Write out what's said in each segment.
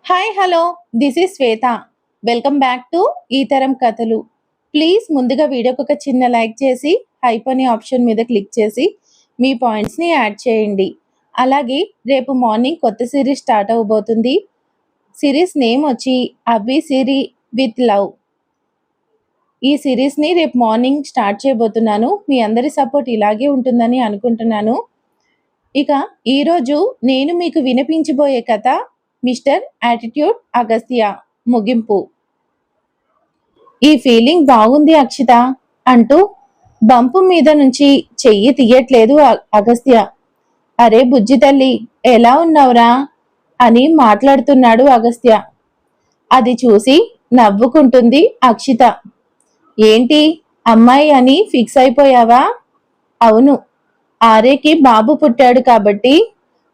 Hi hello this is Shweta. Welcome back to ఈ తరం కథలు. ప్లీజ్ ముందుగా వీడియోకి ఒక చిన్న లైక్ చేసి హైప్ అనే ఆప్షన్ మీద క్లిక్ చేసి మీ పాయింట్స్ని యాడ్ చేయండి. అలాగే రేపు మార్నింగ్ కొత్త సిరీస్ స్టార్ట్ అవ్వబోతుంది. సిరీస్ నేమ్ వచ్చి అభి సిరి విత్ లవ్. ఈ సిరీస్ని రేపు మార్నింగ్ స్టార్ట్ చేయబోతున్నాను. మీ అందరి సపోర్ట్ ఇలాగే ఉంటుందని అనుకుంటున్నాను. ఇక ఈరోజు నేను మీకు వినిపించబోయే కథ మిస్టర్ యాటిట్యూడ్ అగస్త్య ముగింపు. ఈ ఫీలింగ్ బాగుంది అక్షిత అంటూ బంపు మీద నుంచి చెయ్యి తీయట్లేదు అగస్త్య. అరే బుజ్జి తల్లి, ఎలా ఉన్నావురా అని మాట్లాడుతున్నాడు అగస్త్య. అది చూసి నవ్వుకుంటుంది అక్షిత. ఏంటి అమ్మాయి అని ఫిక్స్ అయిపోయావా? అవును, ఆర్యకి బాబు పుట్టాడు కాబట్టి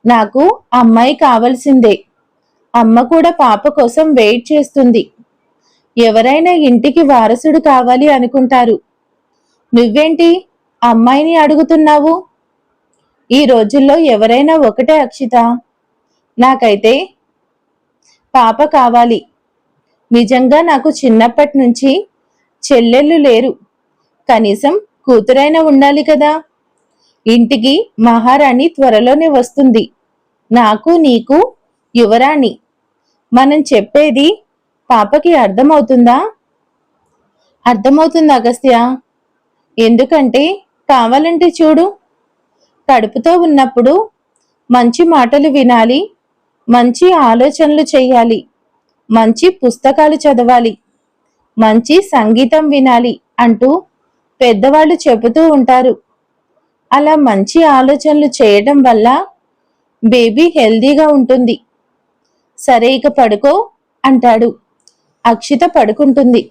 నాకు అమ్మాయి కావలసిందే. అమ్మ కూడా పాప కోసం వెయిట్ చేస్తుంది. ఎవరైనా ఇంటికి వారసుడు కావాలి అనుకుంటారు. నువ్వేంటి అమ్మాయిని అడుగుతున్నావు? ఈ రోజుల్లో ఎవరైనా ఒకటే అక్షిత. నాకైతే పాప కావాలి. నిజంగా నాకు చిన్నప్పటి నుంచి చెల్లెళ్ళు లేరు. కనీసం కూతురైనా ఉండాలి కదా. ఇంటికి మహారాణి త్వరలోనే వస్తుంది. నాకు నీకు యువరాణి. మనం చెప్పేది పాపకి అర్థమవుతుందా? అర్థమవుతుంది అగస్త్య. ఎందుకంటే కావాలంటే చూడు, కడుపుతో ఉన్నప్పుడు మంచి మాటలు వినాలి, మంచి ఆలోచనలు చేయాలి, మంచి పుస్తకాలు చదవాలి, మంచి సంగీతం వినాలి అంటూ పెద్దవాళ్ళు చెబుతూ ఉంటారు. అలా మంచి ఆలోచనలు చేయడం వల్ల బేబీ హెల్దీగా ఉంటుంది. సరే ఇక పడుకో అంటాడు. అక్షిత పడుకుంటుంది.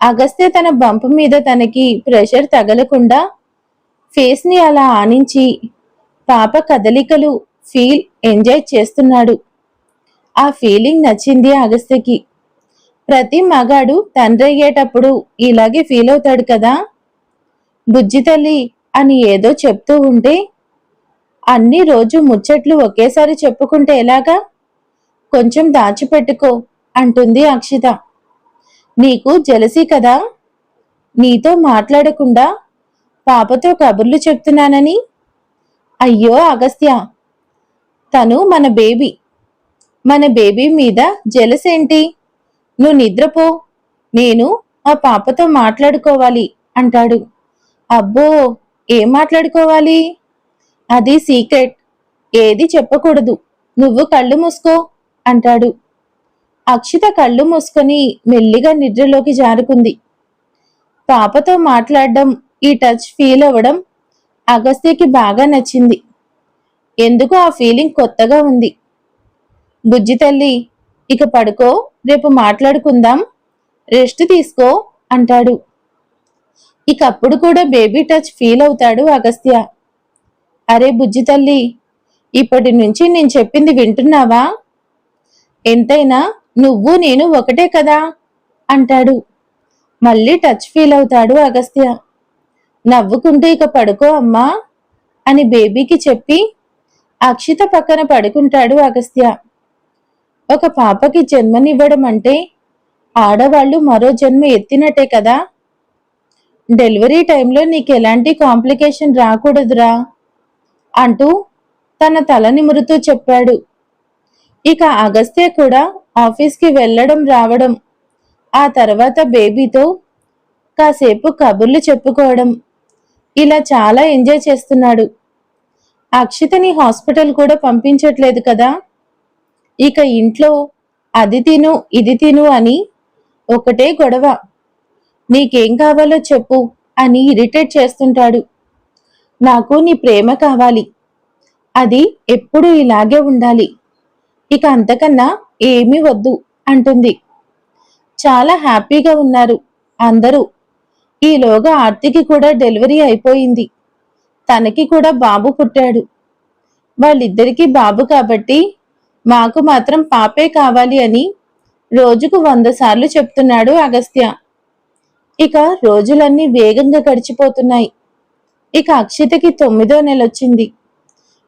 అగస్త్య తన బంపు మీద తనకి ప్రెషర్ తగలకుండా ఫేస్ ని అలా ఆనించి పాప కదలికలు ఫీల్ ఎంజాయ్ చేస్తున్నాడు. ఆ ఫీలింగ్ నచ్చింది అగస్త్యకి. ప్రతి మగాడు తండ్రి అయ్యేటప్పుడు ఇలాగే ఫీల్ అవుతాడు కదా. బుజ్జి తల్లి అని ఏదో చెప్తూ ఉంటే అన్ని రోజు ముచ్చట్లు ఒకేసారి చెప్పుకుంటే ఎలాగా? కొంచెం దాచిపెట్టుకో అంటుంది అక్షిత. నీకు జలసీ కదా, నీతో మాట్లాడకుండా పాపతో కబుర్లు చెప్తున్నానని. అయ్యో అగస్త్య, తను మన బేబీ మీద జలసేంటి? నువ్వు నిద్రపో, నేను ఆ పాపతో మాట్లాడుకోవాలి అంటాడు. అబ్బో, ఏం మాట్లాడుకోవాలి? అది సీక్రెట్, ఏది చెప్పకూడదు. నువ్వు కళ్ళు మూసుకో అంటాడు. అక్షిత కళ్ళు మూసుకొని మెల్లిగా నిద్రలోకి జారుకుంది. పాపతో మాట్లాడడం, ఈ టచ్ ఫీల్ అవ్వడం అగస్త్యకి బాగా నచ్చింది. ఎందుకు ఆ ఫీలింగ్ కొత్తగా ఉంది. బుజ్జి తల్లి, ఇక పడుకో, రేపు మాట్లాడుకుందాం, రెస్ట్ తీసుకో అంటాడు. ఇకప్పుడు కూడా బేబీ టచ్ ఫీల్ అవుతాడు అగస్త్య. అరే బుజ్జి తల్లి, ఇప్పటి నుంచి నేను చెప్పింది వింటున్నావా? ఎంతైనా నువ్వు నేను ఒకటే కదా అంటాడు. మళ్ళీ టచ్ ఫీల్ అవుతాడు అగస్త్య. నవ్వుకుంటూ ఇక పడుకో అమ్మా అని బేబీకి చెప్పి అక్షిత పక్కన పడుకుంటాడు అగస్త్య. ఒక పాపకి జన్మనివ్వడం అంటే ఆడవాళ్లు మరో జన్మ ఎత్తినట్టే కదా. డెలివరీ టైంలో నీకు ఎలాంటి కాంప్లికేషన్ రాకూడదురా అంటూ తన తల నిమురుతూ చెప్పాడు. ఇక అగస్త్య కూడా ఆఫీస్కి వెళ్ళడం రావడం, ఆ తర్వాత బేబీతో కాసేపు కబుర్లు చెప్పుకోవడం, ఇలా చాలా ఎంజాయ్ చేస్తున్నాడు. అక్షితని హాస్పిటల్ కూడా పంపించట్లేదు కదా. ఇక ఇంట్లో అది తిను ఇది తిను అని ఒకటే గొడవ. నీకేం కావాలో చెప్పు అని ఇరిటేట్ చేస్తుంటాడు. నాకు నీ ప్రేమ కావాలి, అది ఎప్పుడూ ఇలాగే ఉండాలి, ఇక అంతకన్నా ఏమీ వద్దు అంటుంది. చాలా హ్యాపీగా ఉన్నారు అందరూ. ఈలోగా ఆర్తికి కూడా డెలివరీ అయిపోయింది. తనకి కూడా బాబు పుట్టాడు. వాళ్ళిద్దరికీ బాబు కాబట్టి మాకు మాత్రం పాపే కావాలి అని రోజుకు 100 సార్లు చెప్తున్నాడు అగస్త్య. ఇక రోజులన్నీ వేగంగా గడిచిపోతున్నాయి. ఇక అక్షితకి 9వ నెలొచ్చింది.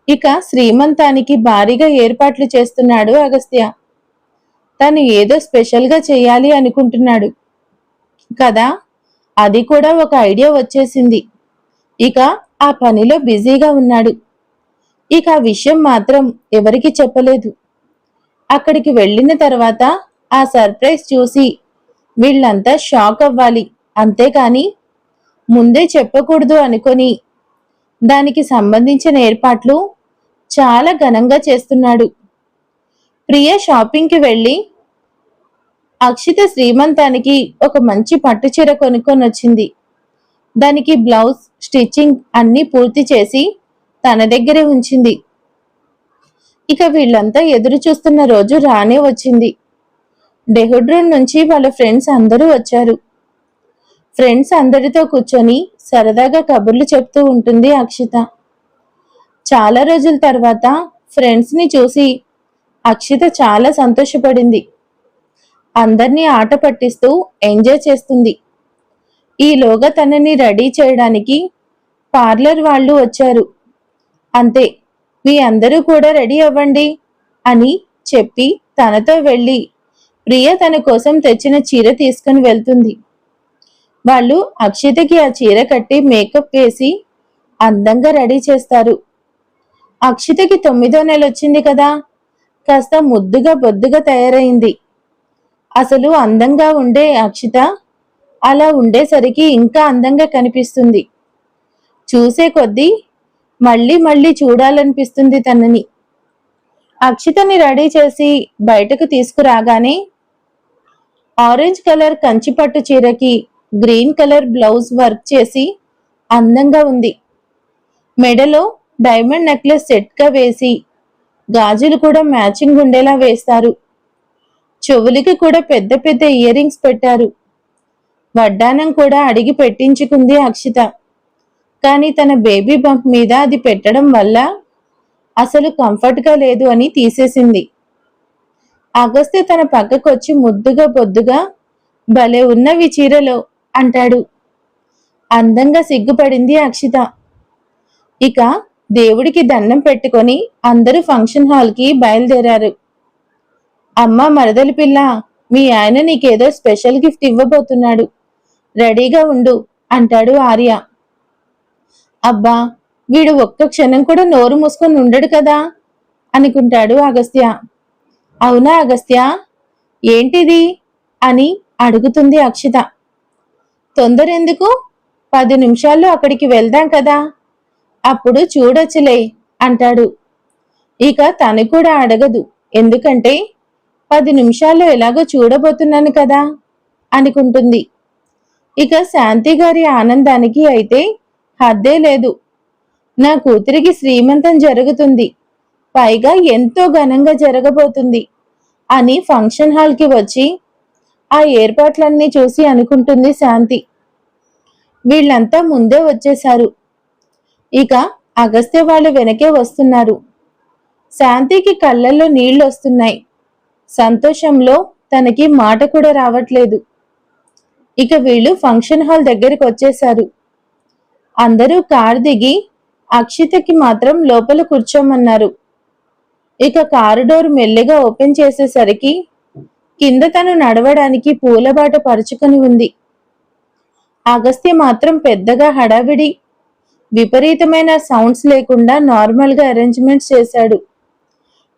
ఇక శ్రీమంతానికి భారీగా ఏర్పాట్లు చేస్తున్నాడు అగస్త్య. తను ఏదో స్పెషల్గా చేయాలి అనుకుంటున్నాడు కదా. అది కూడా ఒక ఐడియా వచ్చేసింది. ఇక ఆ పనిలో బిజీగా ఉన్నాడు. ఇక ఆ విషయం మాత్రం ఎవరికి చెప్పలేదు. అక్కడికి వెళ్ళిన తర్వాత ఆ సర్ప్రైజ్ చూసి వీళ్ళంతా షాక్ అవ్వాలి, అంతేకాని ముందే చెప్పకూడదు అనుకొని దానికి సంబంధించిన ఏర్పాట్లు చాలా ఘనంగా చేస్తున్నాడు. ప్రియ షాపింగ్కి వెళ్ళి అక్షిత శ్రీమంతానికి ఒక మంచి పట్టుచీర కొనుక్కొని వచ్చింది. దానికి బ్లౌజ్ స్టిచ్చింగ్ అన్నీ పూర్తి చేసి తన దగ్గరే ఉంచింది. ఇక వీళ్ళంతా ఎదురు చూస్తున్న రోజు రానే వచ్చింది. డెహుడ్రూన్ నుంచి వాళ్ళ ఫ్రెండ్స్ అందరూ వచ్చారు. ఫ్రెండ్స్ అందరితో కూర్చొని సరదాగా కబుర్లు చెప్తూ ఉంటుంది అక్షిత. చాలా రోజుల తర్వాత ఫ్రెండ్స్ని చూసి అక్షిత చాలా సంతోషపడింది. అందర్నీ ఆట పట్టిస్తూ ఎంజాయ్ చేస్తుంది. ఈలోగా తనని రెడీ చేయడానికి పార్లర్ వాళ్ళు వచ్చారు. అంతే, మీ అందరూ కూడా రెడీ అవ్వండి అని చెప్పి తనతో వెళ్ళి ప్రియ తన కోసం తెచ్చిన చీర తీసుకుని వెళ్తుంది. వాళ్ళు అక్షితకి ఆ చీర కట్టి మేకప్ వేసి అందంగా రెడీ చేస్తారు. అక్షితకి 9వ నెల వచ్చింది కదా, కాస్త ముద్దుగా బొద్దుగా తయారైంది. అసలు అందంగా ఉండే అక్షిత అలా ఉండేసరికి ఇంకా అందంగా కనిపిస్తుంది. చూసే కొద్దీ మళ్ళీ మళ్ళీ చూడాలనిపిస్తుంది తనని. అక్షితని రెడీ చేసి బయటకు తీసుకురాగానే ఆరెంజ్ కలర్ కంచిపట్టు చీరకి గ్రీన్ కలర్ బ్లౌజ్ వర్క్ చేసి అందంగా ఉంది. మెడలో డైమండ్ నెక్లెస్ సెట్గా వేసి గాజులు కూడా మ్యాచింగ్ ఉండేలా వేస్తారు. చెవులకి కూడా పెద్ద పెద్ద ఇయర్ రింగ్స్ పెట్టారు. వడ్డానం కూడా అడిగి పెట్టించుకుంది అక్షిత. కానీ తన బేబీ బంప్ మీద అది పెట్టడం వల్ల అసలు కంఫర్ట్గా లేదు అని తీసేసింది. అగస్త్య తన పక్కకొచ్చి ముద్దుగా బొద్దుగా భలే ఉన్నవి చీరలో అంటాడు. అందంగా సిగ్గుపడింది అక్షిత. ఇక దేవుడికి దండం పెట్టుకొని అందరూ ఫంక్షన్ హాల్కి బయలుదేరారు. అమ్మా మరదలి పిల్ల, మీ ఆయన నీకేదో స్పెషల్ గిఫ్ట్ ఇవ్వబోతున్నాడు, రెడీగా ఉండు అంటాడు ఆర్య. అబ్బా, వీడు ఒక్క క్షణం కూడా నోరు మూసుకొని ఉండడు కదా అనుకుంటాడు అగస్త్య. అవునా అగస్త్య, ఏంటిది అని అడుగుతుంది అక్షిత. తొందర ఎందుకు, 10 నిమిషాల్లో అక్కడికి వెళ్దాం కదా, అప్పుడు చూడొచ్చులే అంటాడు. ఇక తను కూడా అడగదు, ఎందుకంటే 10 నిమిషాల్లో ఎలాగో చూడబోతున్నాను కదా అనుకుంటుంది. ఇక శాంతి గారి ఆనందానికి అయితే హద్దే లేదు. నా కూతురికి శ్రీమంతం జరుగుతుంది, పైగా ఎంతో ఘనంగా జరగబోతుంది అని ఫంక్షన్ హాల్కి వచ్చి ఆ ఏర్పాట్లన్నీ చూసి అనుకుంటుంది శాంతి. వీళ్ళంతా ముందే వచ్చేశారు. ఇక అగస్త్య వాళ్ళు వెనకే వస్తున్నారు. శాంతికి కళ్ళల్లో నీళ్లు వస్తున్నాయి. సంతోషంలో తనకి మాట కూడా రావట్లేదు. ఇక వీళ్ళు ఫంక్షన్ హాల్ దగ్గరికి వచ్చేశారు. అందరూ కారు దిగి అక్షితకి మాత్రం లోపల కూర్చోమన్నారు. ఇక కారు డోర్ మెల్లిగా ఓపెన్ చేసేసరికి కింద తను నడవడానికి పూలబాట పరుచుకొని ఉంది. అగస్త్య మాత్రం పెద్దగా హడావిడి విపరీతమైన సౌండ్స్ లేకుండా నార్మల్గా అరేంజ్మెంట్స్ చేశాడు.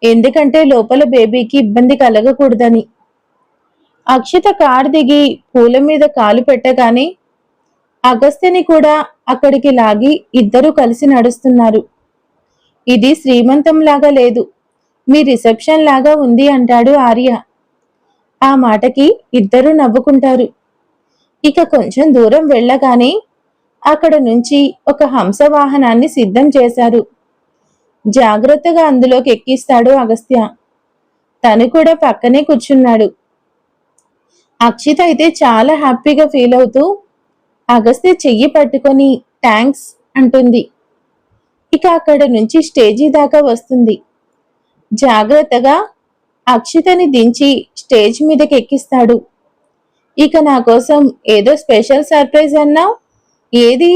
ఎందుకంటే లోపల బేబీకి ఇబ్బంది కలగకూడదని. అక్షిత కారు దిగి పూల మీద కాలు పెట్టగానే అగస్త్యని కూడా అక్కడికి లాగి ఇద్దరూ కలిసి నడుస్తున్నారు. ఇది శ్రీమంతం లాగా లేదు, మీ రిసెప్షన్ లాగా ఉంది అంటాడు ఆర్య. ఆ మాటకి ఇద్దరూ నవ్వుకుంటారు. ఇక కొంచెం దూరం వెళ్ళగానే అక్కడ నుంచి ఒక హంస వాహనాన్ని సిద్ధం చేశారు. జాగ్రత్తగా అందులోకి ఎక్కిస్తాడు అగస్త్య. తను కూడా పక్కనే కూర్చున్నాడు. అక్షిత అయితే చాలా హ్యాపీగా ఫీల్ అవుతూ అగస్త్య చెయ్యి పట్టుకొని థ్యాంక్స్ అంటుంది. ఇక అక్కడ నుంచి స్టేజీ దాకా వస్తుంది. జాగ్రత్తగా అక్షితని దించి స్టేజ్ మీదకి ఎక్కిస్తాడు. ఇక నా కోసం ఏదో స్పెషల్ సర్ప్రైజ్ అన్నావు, ఏది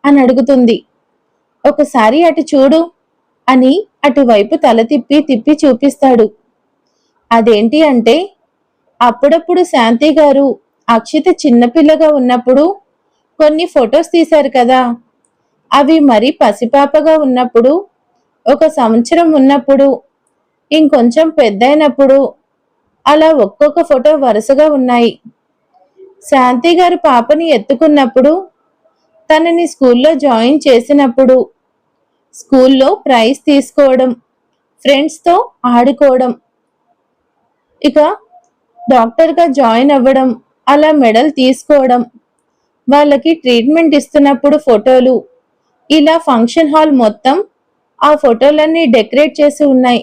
అని అడుగుతుంది. ఒకసారి అటు చూడు అని అటువైపు తల తిప్పి తిప్పి చూపిస్తాడు. అదేంటి అంటే అప్పుడప్పుడు శాంతి గారు అక్షిత చిన్నపిల్లగా ఉన్నప్పుడు కొన్ని ఫొటోస్ తీశారు కదా, అవి మరి పసిపాపగా ఉన్నప్పుడు, 1 సంవత్సరం ఉన్నప్పుడు, ఇంకొంచెం పెద్దయినప్పుడు, అలా ఒక్కొక్క ఫోటో వరుసగా ఉన్నాయి. శాంతి గారు పాపని ఎత్తుకున్నప్పుడు, తనని స్కూల్లో జాయిన్ చేసినప్పుడు, స్కూల్లో ప్రైజ్ తీసుకోవడం, ఫ్రెండ్స్తో ఆడుకోవడం, ఇక డాక్టర్గా జాయిన్ అవ్వడం, అలా మెడల్ తీసుకోవడం, వాళ్ళకి ట్రీట్మెంట్ ఇస్తున్నప్పుడు ఫోటోలు, ఇలా ఫంక్షన్ హాల్ మొత్తం ఆ ఫోటోలన్నీ డెకరేట్ చేసి ఉన్నాయి.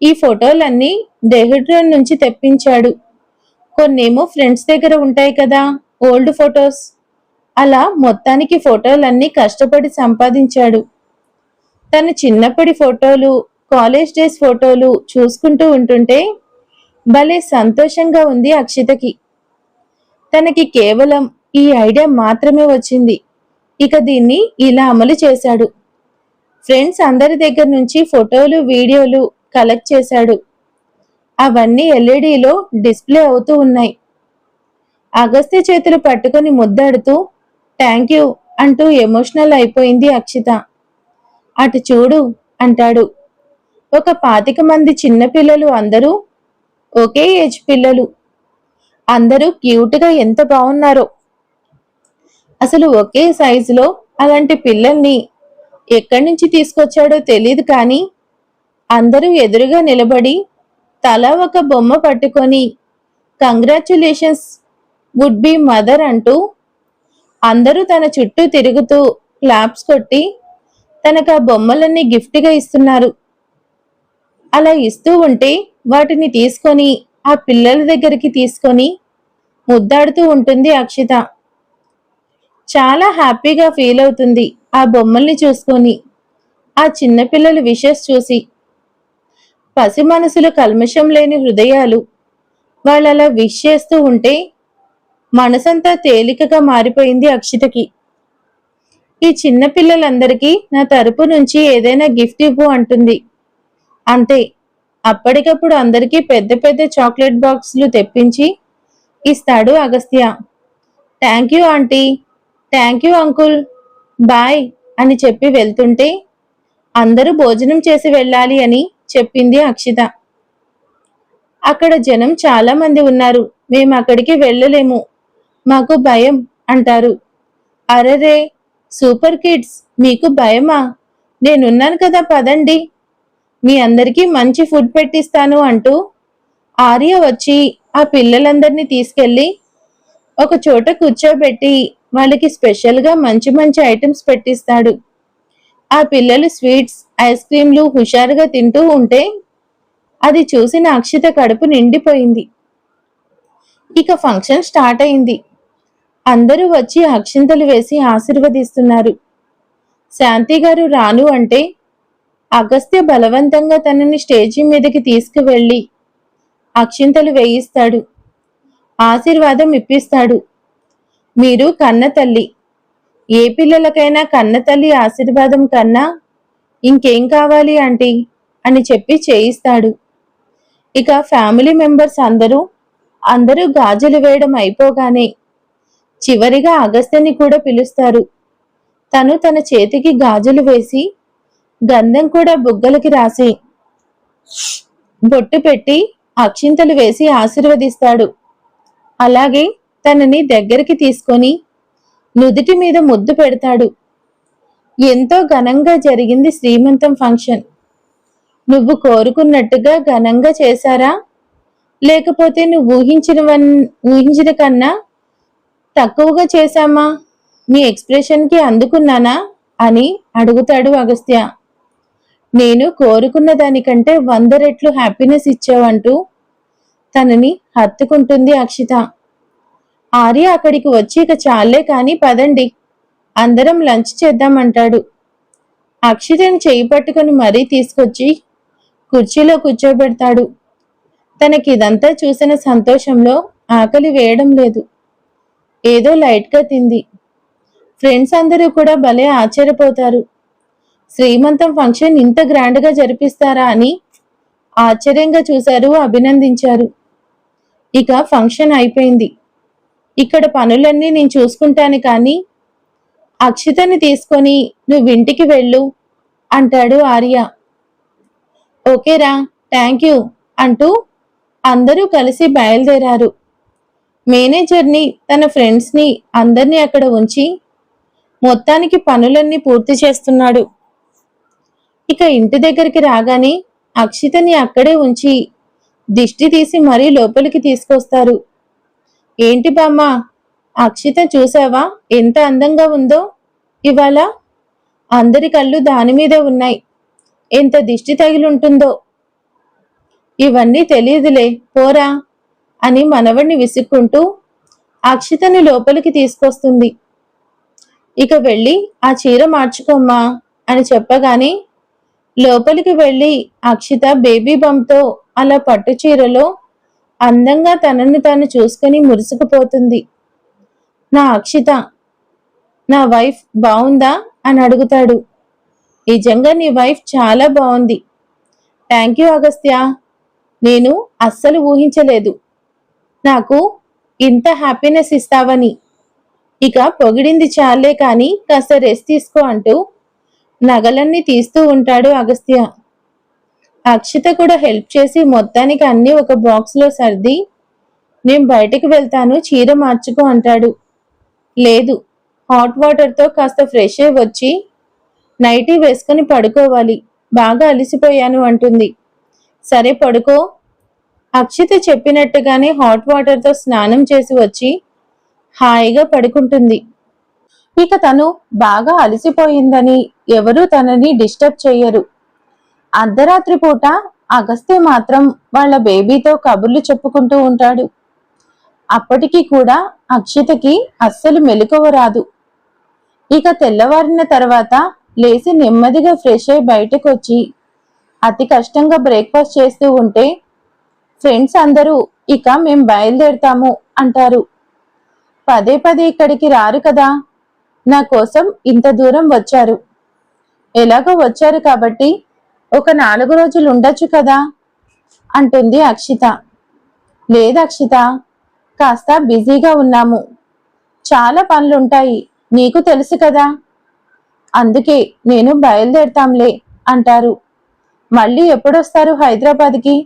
ఈ ఫోటోలన్నీ డెహ్రాడూన్ నుంచి తెప్పించాడు. కొన్నేమో ఫ్రెండ్స్ దగ్గర ఉంటాయి కదా, ఓల్డ్ ఫొటోస్. అలా మొత్తానికి ఫోటోలన్నీ కష్టపడి సంపాదించాడు. తన చిన్నప్పటి ఫోటోలు, కాలేజ్ డేస్ ఫోటోలు చూసుకుంటూ ఉంటుంటే భలే సంతోషంగా ఉంది అక్షితకి. తనకి కేవలం ఈ ఐడియా మాత్రమే వచ్చింది. ఇక దీన్ని ఇలా అమలు చేశాడు. ఫ్రెండ్స్ అందరి దగ్గర నుంచి ఫోటోలు, వీడియోలు కలెక్ట్ చేశాడు. అవన్నీ ఎల్ఈడీలో డిస్ప్లే అవుతూ ఉన్నాయి. అగస్త్య చేతులు పట్టుకుని ముద్దాడుతూ థ్యాంక్ యూ అంటూ ఎమోషనల్ అయిపోయింది అక్షిత. అటు చూడు అంటాడు. 25 మంది చిన్నపిల్లలు, అందరూ ఒకే ఏజ్ పిల్లలు. అందరూ క్యూట్గా ఎంత బాగున్నారో. అసలు ఒకే సైజులో అలాంటి పిల్లల్ని ఎక్కడి నుంచి తీసుకొచ్చాడో తెలీదు, కానీ అందరూ ఎదురుగా నిలబడి తలా ఒక బొమ్మ పట్టుకొని కంగ్రాచ్యులేషన్స్ వుడ్ బి మదర్ అంటూ అందరూ తన చుట్టూ తిరుగుతూ క్లాప్స్ కొట్టి తనకు ఆ బొమ్మలన్నీ గిఫ్ట్గా ఇస్తున్నారు. అలా ఇస్తూ ఉంటే వాటిని తీసుకొని ఆ పిల్లల దగ్గరికి తీసుకొని ముద్దాడుతూ ఉంటుంది అక్షిత. చాలా హ్యాపీగా ఫీల్ అవుతుంది ఆ బొమ్మల్ని చూసుకొని, ఆ చిన్నపిల్లల విషెస్ చూసి. పసి మనసులు, కల్మషం లేని హృదయాలు, వాళ్ళలా విష్ చేస్తూ ఉంటే మనసంతా తేలికగా మారిపోయింది అక్షితకి. ఈ చిన్నపిల్లలందరికీ నా తరపు నుంచి ఏదైనా గిఫ్ట్ ఇవ్వు అంటుంది. అంతే, అప్పటికప్పుడు అందరికీ పెద్ద పెద్ద చాక్లెట్ బాక్సులు తెప్పించి ఇస్తాడు Agastya. Thank you aunty, thank you uncle, bye అని చెప్పి వెళ్తుంటే అందరూ భోజనం చేసి వెళ్ళాలి అని చెప్పింది అక్షిత. అక్కడ జనం చాలా మంది ఉన్నారు, మేము అక్కడికి వెళ్ళలేము, మాకు భయం అంటారు. అరెరే, సూపర్ కిడ్స్, మీకు భయమా? నేనున్నాను కదా, పదండి, మీ అందరికీ మంచి ఫుడ్ పెట్టిస్తాను అంటూ ఆర్య వచ్చి ఆ పిల్లలందరినీ తీసుకెళ్లి ఒక చోట కూర్చోబెట్టి వాళ్ళకి స్పెషల్గా మంచి మంచి ఐటమ్స్ పెట్టిస్తాడు. ఆ పిల్లలు స్వీట్స్, ఐస్ క్రీంలు హుషారుగా తింటూ ఉంటే అది చూసిన అక్షిత కడుపు నిండిపోయింది. ఇక ఫంక్షన్ స్టార్ట్ అయింది. అందరూ వచ్చి అక్షింతలు వేసి ఆశీర్వదిస్తున్నారు. శాంతి గారు రాను అంటే అగస్త్య బలవంతంగా తనని స్టేజి మీదకి తీసుకువెళ్ళి అక్షింతలు వేయిస్తాడు, ఆశీర్వాదం ఇప్పిస్తాడు. మీరు కన్న తల్లి, ఏ పిల్లలకైనా కన్న తల్లి ఆశీర్వాదం కన్నా ఇంకేం కావాలి ఆంటీ అని చెప్పి చేయిస్తాడు. ఇక ఫ్యామిలీ మెంబర్స్ అందరూ గాజులు వేయడం అయిపోగానే చివరిగా అగస్త్యని కూడా పిలుస్తారు. తను తన చేతికి గాజులు వేసి గంధం కూడా బుగ్గలకి రాసి బొట్టు పెట్టి అక్షింతలు వేసి ఆశీర్వదిస్తాడు. అలాగే తనని దగ్గరికి తీసుకొని నుదిటి మీద ముద్దు పెడతాడు. ఎంతో ఘనంగా జరిగింది శ్రీమంతం ఫంక్షన్. నువ్వు కోరుకున్నట్టుగా ఘనంగా చేశారా, లేకపోతే నువ్వు ఊహించిన కన్నా తక్కువగా చేశామా? నీ ఎక్స్ప్రెషన్కి అందుకున్నానా అని అడుగుతాడు అగస్త్య. నేను కోరుకున్న దానికంటే 100 రెట్లు హ్యాపీనెస్ ఇచ్చావంటూ తనని హత్తుకుంటుంది అక్షిత. ఆర్య అక్కడికి వచ్చి ఇక చాలే కానీ పదండి, అందరం లంచ్ చేద్దామంటాడు. అక్షితని చేయి పట్టుకుని మరీ తీసుకొచ్చి కుర్చీలో కూర్చోబెడతాడు. తనకిదంతా చూసిన సంతోషంలో ఆకలి వేయడం లేదు. ఏదో లైట్గా తింది. ఫ్రెండ్స్ అందరూ కూడా భలే ఆశ్చర్యపోతారు. శ్రీమంతం ఫంక్షన్ ఇంత గ్రాండ్గా జరిపిస్తారా అని ఆశ్చర్యంగా చూశారు, అభినందించారు. ఇక ఫంక్షన్ అయిపోయింది. ఇక్కడ పనులన్నీ నేను చూసుకుంటాను కానీ అక్షితని తీసుకొని నువ్వింటికి వెళ్ళు అంటాడు ఆర్య. ఓకేరా, థ్యాంక్ యూ అంటూ అందరూ కలిసి బయలుదేరారు. మేనేజర్ని, తన ఫ్రెండ్స్ని అందరినీ అక్కడ ఉంచి మొత్తానికి పనులన్నీ పూర్తి చేస్తున్నాడు. ఇక ఇంటి దగ్గరికి రాగానే అక్షితని అక్కడే ఉంచి దిష్టి తీసి మరీ లోపలికి తీసుకొస్తారు. ఏంటి బామ్మ, అక్షిత చూసావా ఎంత అందంగా ఉందో ఇవాళ? అందరి కళ్ళు దాని మీదే ఉన్నాయి. ఎంత దిష్టి తగిలుంటుందో. ఇవన్నీ తెలియదులే పోరా అని మనవణ్ణి విసుక్కుంటూ అక్షితని లోపలికి తీసుకొస్తుంది. ఇక వెళ్ళి ఆ చీర మార్చుకోమ్మా అని చెప్పగానే లోపలికి వెళ్ళి అక్షిత బేబీ బంప్తో అలా పట్టు చీరలో అందంగా తనను తాను చూసుకుని మురిసిపోతుంది. నా అక్షిత, నా వైఫ్ బావుందా అని అడుగుతాడు. నిజంగా నీ వైఫ్ చాలా బాగుంది. థ్యాంక్ యూ అగస్త్య, నేను అస్సలు ఊహించలేదు నాకు ఇంత హ్యాపీనెస్ ఇస్తావని. ఇక పొగిడింది చాలే కానీ కాస్త రెస్ట్ తీసుకో అంటూ నగలన్నీ తీస్తూ ఉంటాడు అగస్త్య. అక్షిత కూడా హెల్ప్ చేసి మొత్తానికి అన్ని ఒక బాక్స్లో సర్ది నేను బయటకు వెళ్తాను, చీర మార్చుకో అంటాడు. లేదు, హాట్ వాటర్తో కాస్త ఫ్రెష్ అయ్యి వచ్చి నైటీ వేసుకుని పడుకోవాలి, బాగా అలిసిపోయాను అంటుంది. సరే పడుకో. అక్షిత చెప్పినట్టుగానే హాట్ వాటర్తో స్నానం చేసి వచ్చి హాయిగా పడుకుంటుంది. ఇక తను బాగా అలసిపోయిందని ఎవరూ తనని డిస్టర్బ్ చెయ్యరు. అర్ధరాత్రి పూట అగస్త్య మాత్రం వాళ్ళ బేబీతో కబుర్లు చెప్పుకుంటూ ఉంటాడు. అప్పటికి కూడా అక్షితకి అస్సలు మెలకువ రాదు. ఇక తెల్లవారిన తర్వాత లేచి నెమ్మదిగా ఫ్రెష్ అయి బయటకు వచ్చి అతి కష్టంగా బ్రేక్ఫాస్ట్ చేస్తూ ఉంటే ఫ్రెండ్స్ అందరూ ఇక మేం బయలుదేరుతాము అంటారు. పదే పదే ఇక్కడికి రారు కదా, నా కోసం ఇంత దూరం వచ్చారు, ఎలాగో వచ్చారు కాబట్టి ఒక 4 రోజులు ఉండొచ్చు కదా అంటుంది అక్షిత. లేదు అక్షిత, కాస్త బిజీగా ఉన్నాము, చాలా పనులుంటాయి, నీకు తెలుసు కదా, అందుకే నేను బయలుదేరుతాంలే అంటారు. మళ్ళీ ఎప్పుడొస్తారు హైదరాబాద్కి?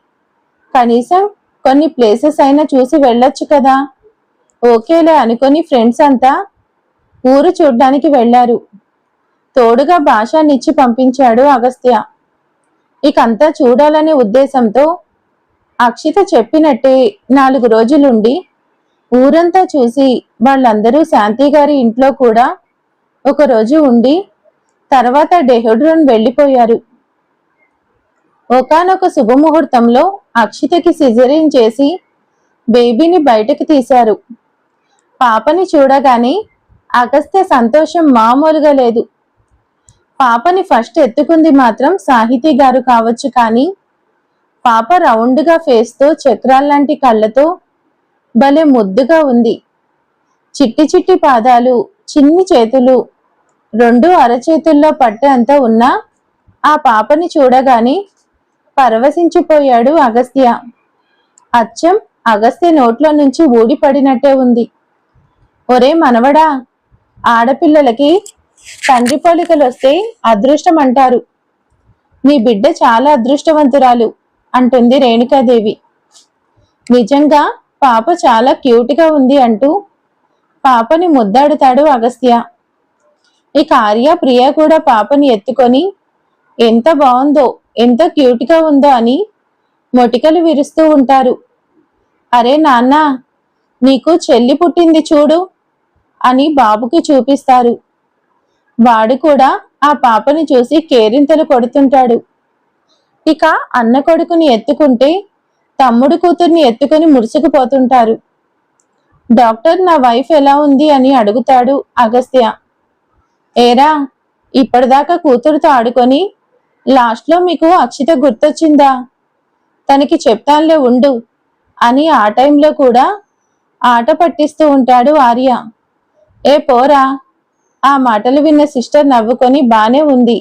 కనీసం కొన్ని ప్లేసెస్ అయినా చూసి వెళ్ళొచ్చు కదా. ఓకేలే అనుకొని ఫ్రెండ్స్ అంతా ఊరు చూడ్డానికి వెళ్లారు. తోడుగా భాషానిచ్చి పంపించాడు అగస్త్య. ఇకంతా చూడాలనే ఉద్దేశంతో అక్షిత చెప్పినట్టే 4 రోజులుండి ఊరంతా చూసి వాళ్ళందరూ శాంతి గారి ఇంట్లో కూడా ఒకరోజు ఉండి తర్వాత డెహ్రాడూన్ వెళ్లిపోయారు. ఒకానొక శుభముహూర్తంలో అక్షితకి సిజరీన్ చేసి బేబీని బయటకు తీశారు. పాపని చూడగానే అగస్త్య సంతోషం మామూలుగా లేదు. పాపని ఫస్ట్ ఎత్తుకుంది మాత్రం సాహితీ గారు కావచ్చు కానీ పాప రౌండ్గా ఫేస్తో చక్రాల్లాంటి కళ్ళతో భలే ముద్దుగా ఉంది. చిట్టి చిట్టి పాదాలు, చిన్ని చేతులు, 2 అరచేతుల్లో పట్టే అంత ఉన్నా ఆ పాపని చూడగానే పరవశించిపోయాడు అగస్త్య. అచ్చం అగస్త్య నోట్లో నుంచి ఊడిపడినట్టే ఉంది. ఒరే మనవడా, ఆడపిల్లలకి తండ్రి పోలికలొస్తే అదృష్టం అంటారు, నీ బిడ్డ చాలా అదృష్టవంతురాలు అంటుంది రేణుకాదేవి. నిజంగా పాప చాలా క్యూట్గా ఉంది అంటూ పాపని ముద్దాడుతాడు అగస్త్య. ఇక ఆర్య, ప్రియ కూడా పాపని ఎత్తుకొని ఎంత బాగుందో, ఎంత క్యూట్గా ఉందో అని మొటికలు విరుస్తూ ఉంటారు. అరే నాన్న, నీకు చెల్లి పుట్టింది చూడు అని బాబుకి చూపిస్తారు. వాడు కూడా ఆ పాపని చూసి కేరింతలు కొడుతుంటాడు. ఇక అన్న కొడుకుని ఎత్తుకుంటే తమ్ముడు కూతుర్ని ఎత్తుకుని మురుసుకుపోతుంటారు. డాక్టర్, నా వైఫ్ ఎలా ఉంది అని అడుగుతాడు అగస్త్య. ఏరా, ఇప్పటిదాకా కూతురుతో ఆడుకొని లాస్ట్లో మీకు అక్షిత గుర్తొచ్చిందా? తనకి చెప్తానులే ఉండు అని ఆ టైంలో కూడా ఆట పట్టిస్తూ ఉంటాడు ఆర్య. ఏ పోరా, ఆ మాటలు విన్న సిస్టర్ నవ్వుకొని బానే ఉంది,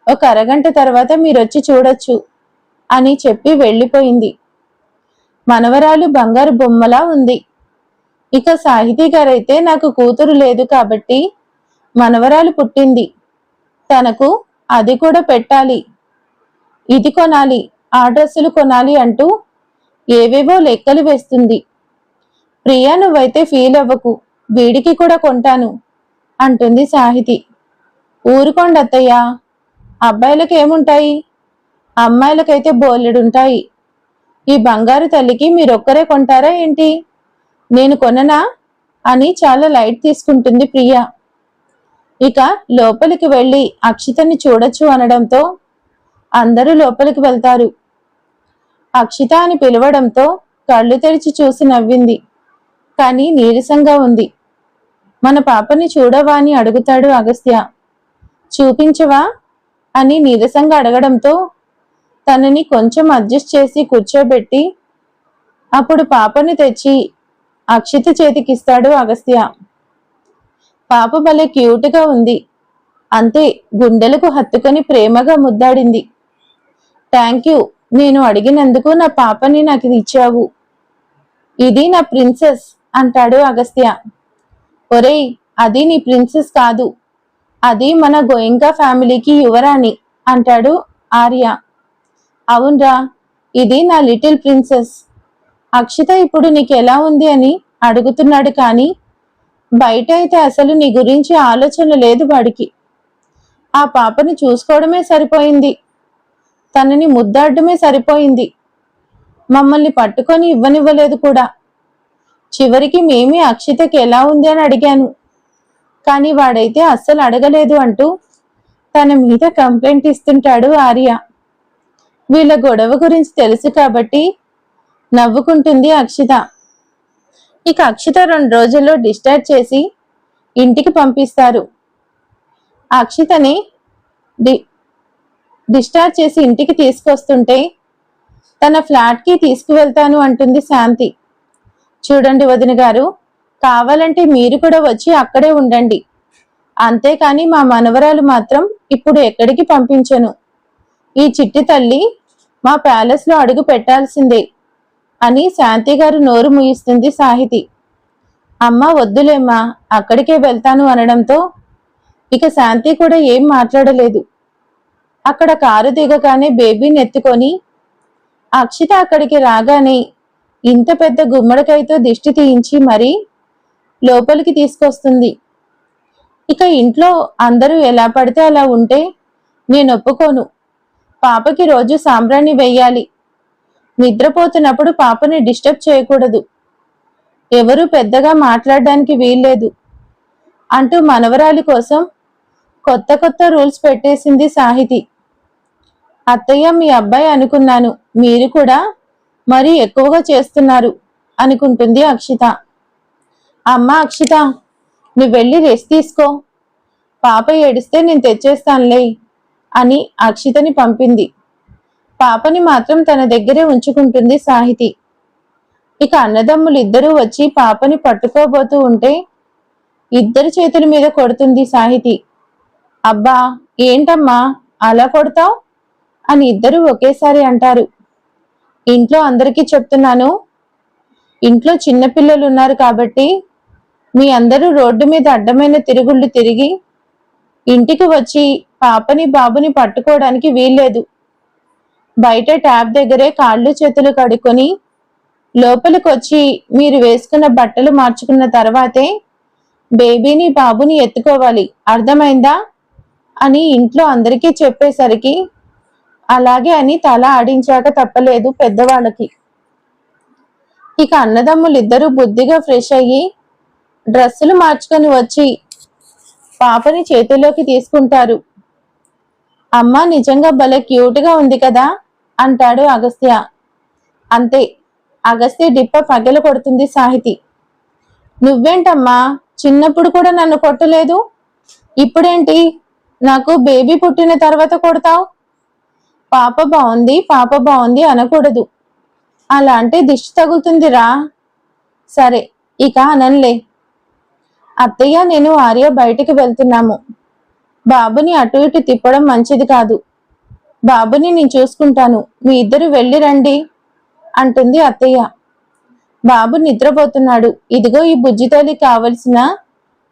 ఒక అరగంట తర్వాత మీరొచ్చి చూడొచ్చు అని చెప్పి వెళ్ళిపోయింది. మనవరాలు బంగారు బొమ్మలా ఉంది. ఇక సాహితీ గారైతే నాకు కూతురు లేదు కాబట్టి మనవరాలు పుట్టింది, తనకు అది కూడా పెట్టాలి, ఇది కొనాలి, ఆ డ్రెస్సులు కొనాలి అంటూ ఏవేవో లెక్కలు వేస్తుంది. ప్రియా నువ్వైతే ఫీల్ అవ్వకు, వీడికి కూడా కొంటాను అంటుంది సాహితి. ఊరుకోండి అత్తయ్య, అబ్బాయిలకు ఏముంటాయి, అమ్మాయిలకైతే బోలెడుంటాయి. ఈ బంగారు తల్లికి మీరొక్కరే కొంటారా ఏంటి, నేను కొననా అని చాలా లైట్ తీసుకుంటుంది ప్రియా. ఇక లోపలికి వెళ్ళి అక్షితని చూడొచ్చు అనడంతో అందరూ లోపలికి వెళ్తారు. అక్షిత అని పిలవడంతో కళ్ళు తెరిచి చూసి నవ్వింది, కానీ నీరసంగా ఉంది. మన పాపని చూడవా అని అడుగుతాడు అగస్త్య. చూపించవా అని నీరసంగా అడగడంతో తనని కొంచెం అడ్జస్ట్ చేసి కూర్చోబెట్టి అప్పుడు పాపని తెచ్చి అక్షిత చేతికిస్తాడు అగస్త్య. పాప భలే క్యూట్గా ఉంది, అంతే గుండెలకు హత్తుకొని ప్రేమగా ముద్దాడింది. థ్యాంక్ యూ, నేను అడిగినందుకు నా పాపని నాకు ఇచ్చావు, ఇది నా ప్రిన్సెస్ అంటాడు అగస్త్య. ఒరేయ్, అది నీ ప్రిన్సెస్ కాదు, అది మన గోయింకా ఫ్యామిలీకి యువరాణి అంటాడు ఆర్య. అవునరా, ఇది నా లిటిల్ ప్రిన్సెస్. అక్షిత ఇప్పుడు నీకు ఎలా ఉంది అని అడుగుతున్నాడు, కానీ బయట అయితే అసలు నీ గురించి ఆలోచన లేదు వాడికి. ఆ పాపని చూసుకోవడమే సరిపోయింది, తనని ముద్దాడమే సరిపోయింది, మమ్మల్ని పట్టుకొని ఇవ్వనివ్వలేదు కూడా. చివరికి మేమే అక్షితకి ఎలా ఉంది అని అడిగాను, కానీ వాడైతే అస్సలు అడగలేదు అంటూ తన మీద కంప్లైంట్ ఇస్తుంటాడు ఆర్య. వీళ్ళ గొడవ గురించి తెలుసు కాబట్టి నవ్వుకుంటుంది అక్షిత. ఇక అక్షిత 2 రోజుల్లో డిశ్చార్జ్ చేసి ఇంటికి పంపిస్తారు. అక్షితని డిశ్చార్జ్ చేసి ఇంటికి తీసుకొస్తుంటే తన ఫ్లాట్కి తీసుకువెళ్తాను అంటుంది శాంతి. చూడండి వదిన గారు, కావాలంటే మీరు కూడా వచ్చి అక్కడే ఉండండి, అంతేకాని మా మనవరాలు మాత్రం ఇప్పుడు ఎక్కడికి పంపించను. ఈ చిట్టి తల్లి మా ప్యాలెస్లో అడుగు పెట్టాల్సిందే అని శాంతి గారు నోరు ముయిస్తుంది సాహితి. అమ్మ వద్దులేమ్మా, అక్కడికే వెళ్తాను అనడంతో ఇక శాంతి కూడా ఏం మాట్లాడలేదు. అక్కడ కారు దిగగానే బేబీని ఎత్తుకొని అక్షిత అక్కడికి రాగానే ఇంత పెద్ద గుమ్మడికాయతో దిష్టి తీయించి మరీ లోపలికి తీసుకొస్తుంది. ఇక ఇంట్లో అందరూ ఎలా పడితే అలా ఉంటే నేను ఒప్పుకోను, పాపకి రోజు సాంబ్రాణి వెయ్యాలి, నిద్రపోతున్నప్పుడు పాపని డిస్టర్బ్ చేయకూడదు, ఎవరూ పెద్దగా మాట్లాడడానికి వీల్లేదు అంటూ మనవరాలి కోసం కొత్త కొత్త రూల్స్ పెట్టేసింది సాహితి. అత్తయ్య, మీ అబ్బాయి అనుకున్నాను, మీరు కూడా మరీ ఎక్కువగా చేస్తున్నారు అనుకుంటుంది అక్షిత. అమ్మ అక్షిత, నువ్వు వెళ్ళి రెస్ట్ తీసుకో, పాప ఏడిస్తే నేను తెచ్చేస్తానులే అని అక్షితని పంపింది. పాపని మాత్రం తన దగ్గరే ఉంచుకుంటుంది సాహితి. ఇక అన్నదమ్ములు ఇద్దరూ వచ్చి పాపని పట్టుకోబోతూ ఉంటే ఇద్దరి చేతుల మీద కొడుతుంది సాహితి. అబ్బా ఏంటమ్మా అలా కొడతావు అని ఇద్దరు ఒకేసారి అంటారు. ఇంట్లో అందరికీ చెప్తున్నాను, ఇంట్లో చిన్నపిల్లలు ఉన్నారు కాబట్టి మీ అందరూ రోడ్డు మీద అడ్డమైన తిరుగుళ్ళు తిరిగి ఇంటికి వచ్చి పాపని బాబుని పట్టుకోవడానికి వీల్లేదు. బయట ట్యాబ్ దగ్గరే కాళ్ళు చేతులు కడుక్కొని లోపలికి వచ్చి మీరు వేసుకున్న బట్టలు మార్చుకున్న తర్వాతే బేబీని బాబుని ఎత్తుకోవాలి, అర్థమైందా అని ఇంట్లో అందరికీ చెప్పేసరికి అలాగే అని తల ఆడించాక తప్పలేదు పెద్దవాళ్ళకి. ఇక అన్నదమ్ములిద్దరూ బుద్ధిగా ఫ్రెష్ అయ్యి డ్రెస్సులు మార్చుకొని వచ్చి పాపని చేతిలోకి తీసుకుంటారు. అమ్మ నిజంగా భలే క్యూట్గా ఉంది కదా అంటాడు అగస్త్య. అంతే, అగస్త్య డిప్ప పగల కొడుతుంది సాహితి. నువ్వేంటమ్మా, చిన్నప్పుడు కూడా నన్ను కొట్టలేదు, ఇప్పుడేంటి నాకు బేబీ పుట్టిన తర్వాత కొడతావు? పాప బాగుంది అనకూడదు, అలా అంటే దిష్టి తగులుతుందిరా. సరే ఇక అనన్లే. అత్తయ్య, నేను ఆర్య బయటికి వెళ్తున్నాము, బాబుని అటు ఇటు తిప్పడం మంచిది కాదు, బాబుని నేను చూసుకుంటాను, మీ ఇద్దరు వెళ్ళి రండి అంటుంది అత్తయ్య. బాబు నిద్రపోతున్నాడు, ఇదిగో ఈ బుజ్జి తల్లికి కావలసిన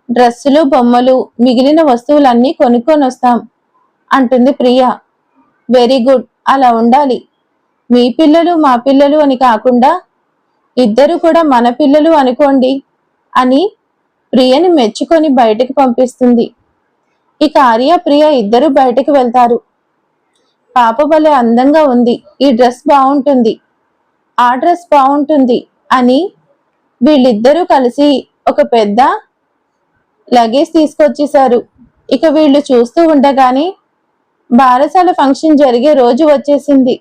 డ్రెస్సులు, బొమ్మలు, మిగిలిన వస్తువులన్నీ కొనుక్కొని వస్తాం అంటుంది ప్రియ. వెరీ గుడ్, అలా ఉండాలి. మీ పిల్లలు మా పిల్లలు అని కాకుండా ఇద్దరు కూడా మన పిల్లలు అనుకోండి అని ప్రియని మెచ్చుకొని బయటకు పంపిస్తుంది. ఇక ఆర్య, ప్రియ ఇద్దరు బయటకు వెళ్తారు. పాప భలే అందంగా ఉంది, ఈ డ్రెస్ బాగుంటుంది, ఆ డ్రెస్ బాగుంటుంది అని వీళ్ళిద్దరూ కలిసి ఒక పెద్ద లగేజ్ తీసుకొచ్చేశారు. ఇక వీళ్ళు చూస్తూ ఉండగానే బారసాల ఫంక్షన్ జరిగే రోజు వచ్చేసింది.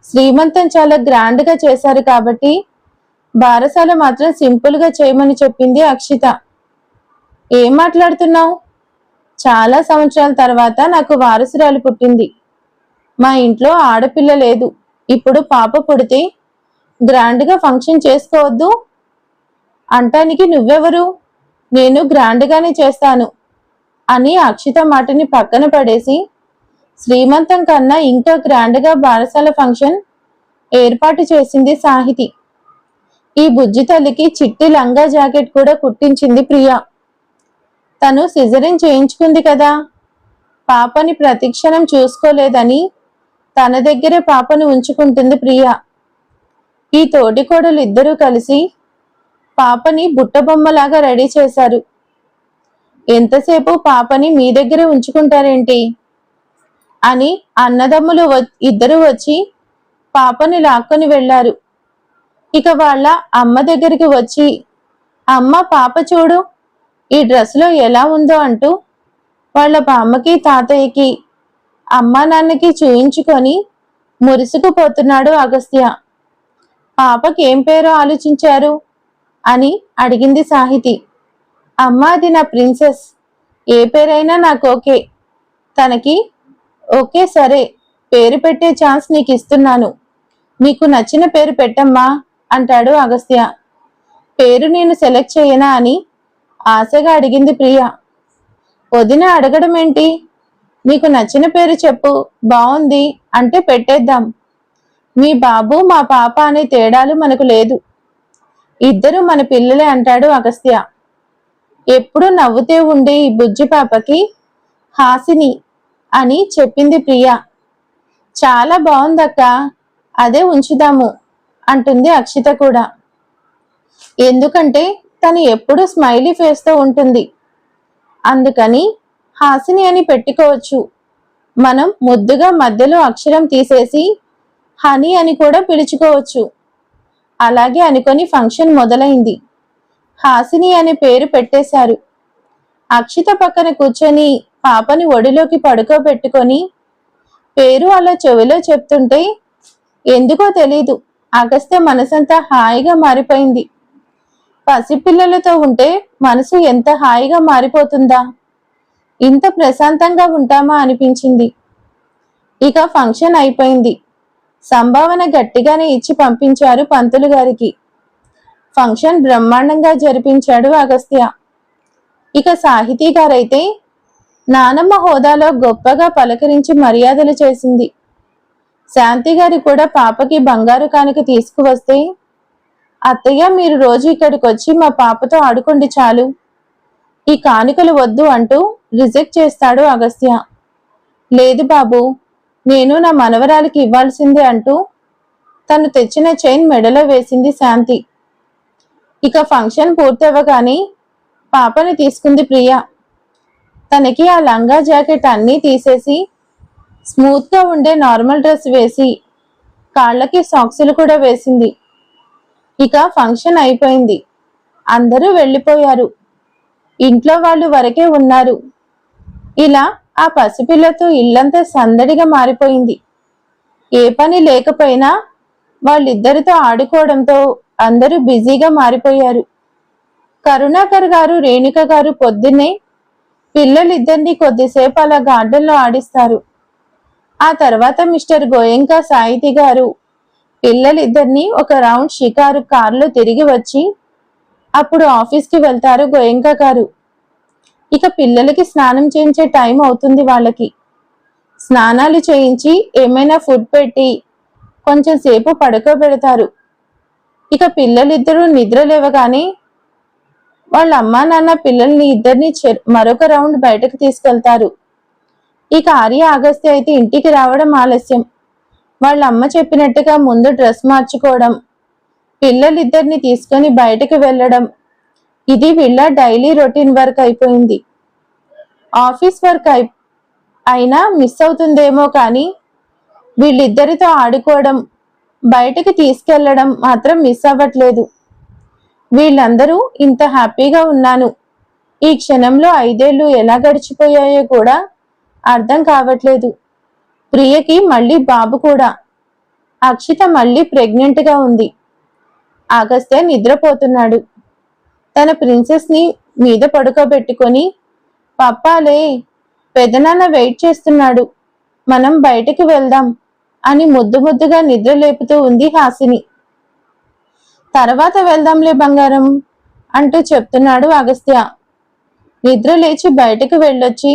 శ్రీమంతం చాలా గ్రాండ్ గా చేశారు కాబట్టి బారసాల మాత్రం సింపుల్ గా చేయమని చెప్పింది అక్షిత. ఏం మాట్లాడుతున్నావు? చాలా సంవత్సరాల తర్వాత నాకు వారసురాలు పుట్టింది. మా ఇంట్లో ఆడపిల్ల లేదు. ఇప్పుడు పాప పుడితే గ్రాండ్ గా ఫంక్షన్ చేసుకోవద్దు అంటానికి నువ్వెవరు? నేను గ్రాండ్ గానే చేస్తాను అని అక్షిత మాటని పక్కన పడేసి శ్రీమంతం కన్నా ఇంకా గ్రాండ్ గా బారసాల ఫంక్షన్ ఏర్పాటు చేసింది సాహితి. ఈ బుజ్జి తల్లికి చిట్టి లంగా జాకెట్ కూడా కుట్టించింది ప్రియ. తను సిజరిన్ చేయించుకుంది కదా, పాపని ప్రతిక్షణం చూసుకోలేదని తన దగ్గరే పాపను ఉంచుకుంటుంది ప్రియ. ఈ తోటికోడలు ఇద్దరూ కలిసి పాపని బుట్టబొమ్మలాగా రెడీ చేశారు. ఎంతసేపు పాపని మీ దగ్గరే ఉంచుకుంటారేంటి అని అన్నదమ్ములు ఇద్దరు వచ్చి పాపని లాక్కొని వెళ్లారు. ఇక వాళ్ళ అమ్మ దగ్గరికి వచ్చి, అమ్మ పాప చూడు, ఈ డ్రెస్లో ఎలా ఉందో అంటూ వాళ్ళ బామ్మకి, తాతయ్యకి, అమ్మా నాన్నకి చూయించుకొని మురిసుకుపోతున్నాడు అగస్త్య. పాపకి ఏం పేరో ఆలోచించారు అని అడిగింది సాహితి. అమ్మా, అది నా ప్రిన్సెస్, ఏ పేరైనా నాకు ఓకే. తనకి ఓకే, సరే, పేరు పెట్టే ఛాన్స్ నీకు ఇస్తున్నాను, నీకు నచ్చిన పేరు పెట్టమ్మా అంటాడు అగస్త్య. పేరు నేను సెలెక్ట్ చేయనా అని ఆశగా అడిగింది ప్రియ. వదిన అడగడం ఏంటి, నీకు నచ్చిన పేరు చెప్పు, బాగుంది అంటే పెట్టేద్దాం. మీ బాబు మా పాప అనే తేడాలు మనకు లేదు, ఇద్దరు మన పిల్లలే అంటాడు అగస్త్య. ఎప్పుడు నవ్వుతే ఉండే ఈ బుజ్జి పాపకి హాసిని అని చెప్పింది ప్రియ. చాలా బాగుందక్క, అదే ఉంచుదాము అంటుంది అక్షిత కూడా. ఎందుకంటే తను ఎప్పుడు స్మైలీ ఫేస్ తో ఉంటుంది, అందుకని హాసిని అని పెట్టుకోవచ్చు. మనం ముద్దుగా మధ్యలో అక్షరం తీసేసి హనీ అని కూడా పిలుచుకోవచ్చు. అలాగే అనుకొని ఫంక్షన్ మొదలైంది. హాసిని అనే పేరు పెట్టేశారు. అక్షిత పక్కన కూర్చొని పాపని ఒడిలోకి పడుకోబెట్టుకొని పేరు అలా చెవిలో చెప్తుంటే ఎందుకో తెలీదు అగస్త్య మనసంతా హాయిగా మారిపోయింది. పసిపిల్లలతో ఉంటే మనసు ఎంత హాయిగా మారిపోతుందా, ఇంత ప్రశాంతంగా ఉంటామా అనిపించింది. ఇక ఫంక్షన్ అయిపోయింది. సంభావన గట్టిగానే ఇచ్చి పంపించారు పంతులు గారికి. ఫంక్షన్ బ్రహ్మాండంగా జరిపించాడు అగస్త్య. ఇక సాహితీ గారైతే నానమ్మ హోదాలో గొప్పగా పలకరించి మర్యాదలు చేసింది. శాంతి గారి కూడా పాపకి బంగారు కానుక తీసుకువస్తే, అత్తయ్య మీరు రోజు ఇక్కడికి వచ్చి మా పాపతో ఆడుకోండి చాలు, ఈ కానుకలు వద్దు అంటూ రిజెక్ట్ చేస్తాడు అగస్త్య. లేదు బాబు, నేను నా మనవరాలికి ఇవ్వాల్సిందే అంటూ తను తెచ్చిన చైన్ మెడలో వేసింది శాంతి. ఇక ఫంక్షన్ పూర్తవగానే పాపని తీసుకుంది ప్రియ. తనకి ఆ లంగా జాకెట్ అన్నీ తీసేసి స్మూత్ గా ఉండే నార్మల్ డ్రెస్ వేసి కాళ్ళకి సాక్సులు కూడా వేసింది. ఇక ఫంక్షన్ అయిపోయింది. అందరూ వెళ్ళిపోయారు. ఇంట్లో వాళ్ళు వరకే ఉన్నారు. ఇలా ఆ పసిపిల్లతో ఇల్లంతా సందడిగా మారిపోయింది. ఏ పని లేకపోయినా వాళ్ళిద్దరితో ఆడుకోవడంతో అందరూ బిజీగా మారిపోయారు. కరుణాకర్ గారు, రేణుక గారు పొద్దున్నే పిల్లలిద్దరినీ కొద్దిసేపు అలా గార్డెన్లో ఆడిస్తారు. ఆ తర్వాత మిస్టర్ గోయంకా, సాహితి గారు పిల్లలిద్దరినీ ఒక రౌండ్ షికారు కారులో తిరిగి వచ్చి అప్పుడు ఆఫీస్కి వెళ్తారు గోయంకా గారు. ఇక పిల్లలకి స్నానం చేయించే టైం అవుతుంది. వాళ్ళకి స్నానాలు చేయించి ఏమైనా ఫుడ్ పెట్టి కొంచెం సేపు పడుకోబెడతారు. ఇక పిల్లలిద్దరూ నిద్ర లేవగానే వాళ్ళ అమ్మా నాన్న పిల్లల్ని ఇద్దరిని మరొక రౌండ్ బయటకు తీసుకెళ్తారు. ఇక ఆర్య అగస్త్య అయితే ఇంటికి రావడం ఆలస్యం. వాళ్ళ అమ్మ చెప్పినట్టుగా ముందు డ్రెస్ మార్చుకోవడం, పిల్లలిద్దరిని తీసుకొని బయటకు వెళ్ళడం, ఇది వీళ్ళ డైలీ రొటీన్ వర్క్ అయిపోయింది. ఆఫీస్ వర్క్ అయినా మిస్ అవుతుందేమో కానీ వీళ్ళిద్దరితో ఆడుకోవడం, బయటకు తీసుకెళ్లడం మాత్రం మిస్ అవ్వట్లేదు. వీళ్ళందరూ ఇంత హ్యాపీగా ఉన్నాను, ఈ క్షణంలో 5 ఏళ్ళు ఎలా గడిచిపోయాయో కూడా అర్థం కావట్లేదు. ప్రియకి మళ్ళీ బాబు కూడా. అక్షిత మళ్ళీ ప్రెగ్నెంట్ గా ఉంది. అగస్త్య నిద్రపోతున్నాడు. తన ప్రిన్సెస్ ని మీద పడుకోబెట్టుకొని, పప్పాలే, పెదనాన్న వెయిట్ చేస్తున్నాడు, మనం బయటికి వెళ్దాం అని ముద్దు ముద్దుగా నిద్ర లేపుతూ ఉంది హాసిని. తర్వాత వెళ్దాంలే బంగారం అంటూ చెప్తున్నాడు అగస్త్య. నిద్ర లేచి బయటకు వెళ్ళొచ్చి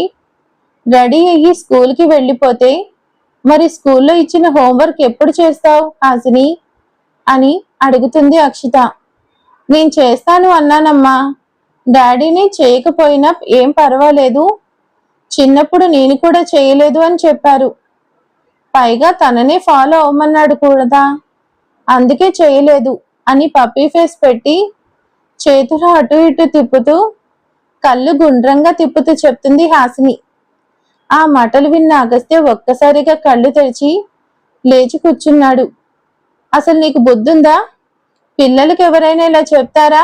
రెడీ అయ్యి స్కూల్కి వెళ్ళిపోతే, మరి స్కూల్లో ఇచ్చిన హోంవర్క్ ఎప్పుడు చేస్తావు హాసిని అని అడుగుతుంది అక్షిత. నేను చేస్తాను అన్నానమ్మా, డాడీని చేయకపోయినా ఏం పర్వాలేదు, చిన్నప్పుడు నేను కూడా చేయలేదు అని చెప్పారు, పైగా తననే ఫాలో అవ్వమన్నాడు కూడా, అందుకే చేయలేదు అని పప్పీ ఫేస్ పెట్టి చేతులు అటు ఇటు తిప్పుతూ కళ్ళు గుండ్రంగా తిప్పుతూ చెప్తుంది హాసిని. ఆ మాటలు విన్న అగస్త్య ఒక్కసారిగా కళ్ళు తెరిచి లేచి కూర్చున్నాడు. అసలు నీకు బుద్ధుందా? పిల్లలకి ఎవరైనా ఇలా చెప్తారా?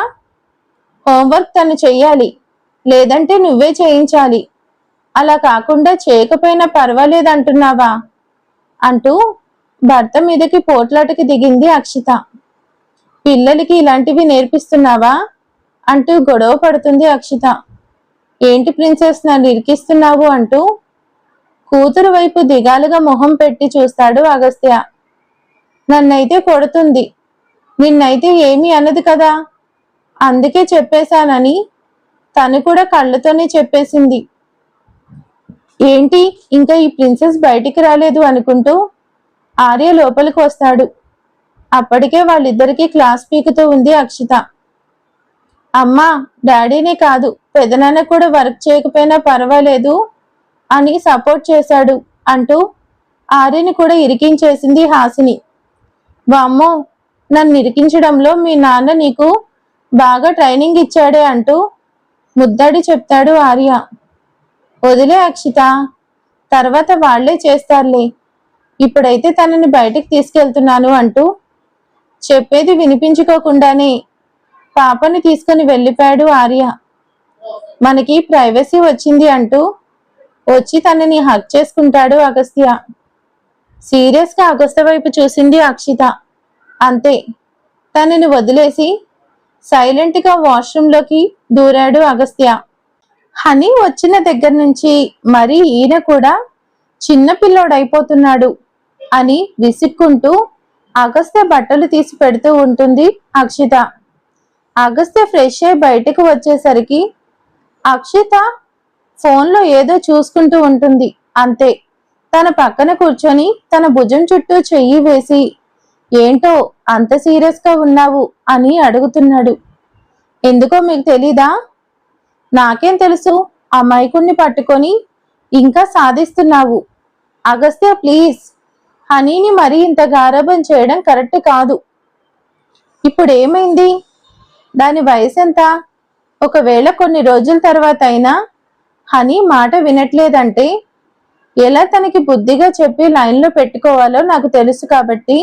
హోంవర్క్ తను చెయ్యాలి, లేదంటే నువ్వే చేయించాలి, అలా కాకుండా చేయకపోయినా పర్వాలేదంటున్నావా అంటూ భర్త మీదకి పోట్లాటకి దిగింది అక్షిత. పిల్లలకి ఇలాంటివి నేర్పిస్తున్నావా అంటూ గొడవ పడుతుంది అక్షిత. ఏంటి ప్రిన్సెస్ నన్ను ఇరికిస్తున్నావు అంటూ కూతురు వైపు దిగాలుగా మొహం పెట్టి చూస్తాడు అగస్త్య. నన్నైతే కొడుతుంది, నిన్నైతే ఏమీ అనదు కదా, అందుకే చెప్పేశానని తను కూడా కళ్ళతోనే చెప్పేసింది. ఏంటి ఇంకా ఈ ప్రిన్సెస్ బయటికి రాలేదు అనుకుంటూ ఆర్య లోపలికి వస్తాడు. అప్పటికే వాళ్ళిద్దరికీ క్లాస్ పీకుతూ ఉంది అక్షిత. అమ్మా, డాడీనే కాదు పెదనాన్న కూడా వర్క్ చేయకపోయినా పర్వాలేదు అని సపోర్ట్ చేశాడు అంటూ ఆర్యని కూడా ఇరికించేసింది హాసిని. వామ్మో, నన్ను ఇరికించడంలో మీ నాన్న నీకు బాగా ట్రైనింగ్ ఇచ్చాడే అంటూ ముద్దాడి చెప్తాడు ఆర్య. వదిలే అక్షిత, తర్వాత వాళ్లే చేస్తారులే, ఇప్పుడైతే తనని బయటికి తీసుకెళ్తున్నాను అంటూ చెప్పేది వినిపించుకోకుండానే పాపని తీసుకుని వెళ్ళిపోయాడు ఆర్య. మనకి ప్రైవసీ వచ్చింది అంటూ వచ్చి తనని హగ్ చేసుకుంటాడు అగస్త్య. సీరియస్ గా అగస్త్య వైపు చూసింది అక్షిత. అంతే, తనని వదిలేసి సైలెంట్ గా వాష్రూమ్ లోకి దూరాడు అగస్త్య. హనీ వచ్చిన దగ్గర నుంచి మరి ఈయన కూడా చిన్న పిల్లోడైపోతున్నాడు అని విసుక్కుంటూ అగస్త్య బట్టలు తీసి పెడుతూ ఉంటుంది అక్షిత. అగస్త్య ఫ్రెష్ అయి బయటకు వచ్చేసరికి అక్షిత ఫోన్లో ఏదో చూసుకుంటూ ఉంటుంది. అంతే, తన పక్కన కూర్చొని తన భుజం చుట్టూ చెయ్యి వేసి ఏంటో అంత సీరియస్ గా ఉన్నావు అని అడుగుతున్నాడు. ఎందుకో మీకు తెలీదా? నాకేం తెలుసు, అమాయకుణ్ణి పట్టుకొని ఇంకా సాధిస్తున్నావు. అగస్త్య ప్లీజ్, హనీని మరీ ఇంత గారాబం చేయడం కరెక్ట్ కాదు. ఇప్పుడు ఏమైంది? దాని వయసు ఎంత? ఒకవేళ కొన్ని రోజుల తర్వాత అయినా హనీ మాట వినట్లేదంటే ఎలా తనకి బుద్ధిగా చెప్పి లైన్లో పెట్టుకోవాలో నాకు తెలుసు కాబట్టి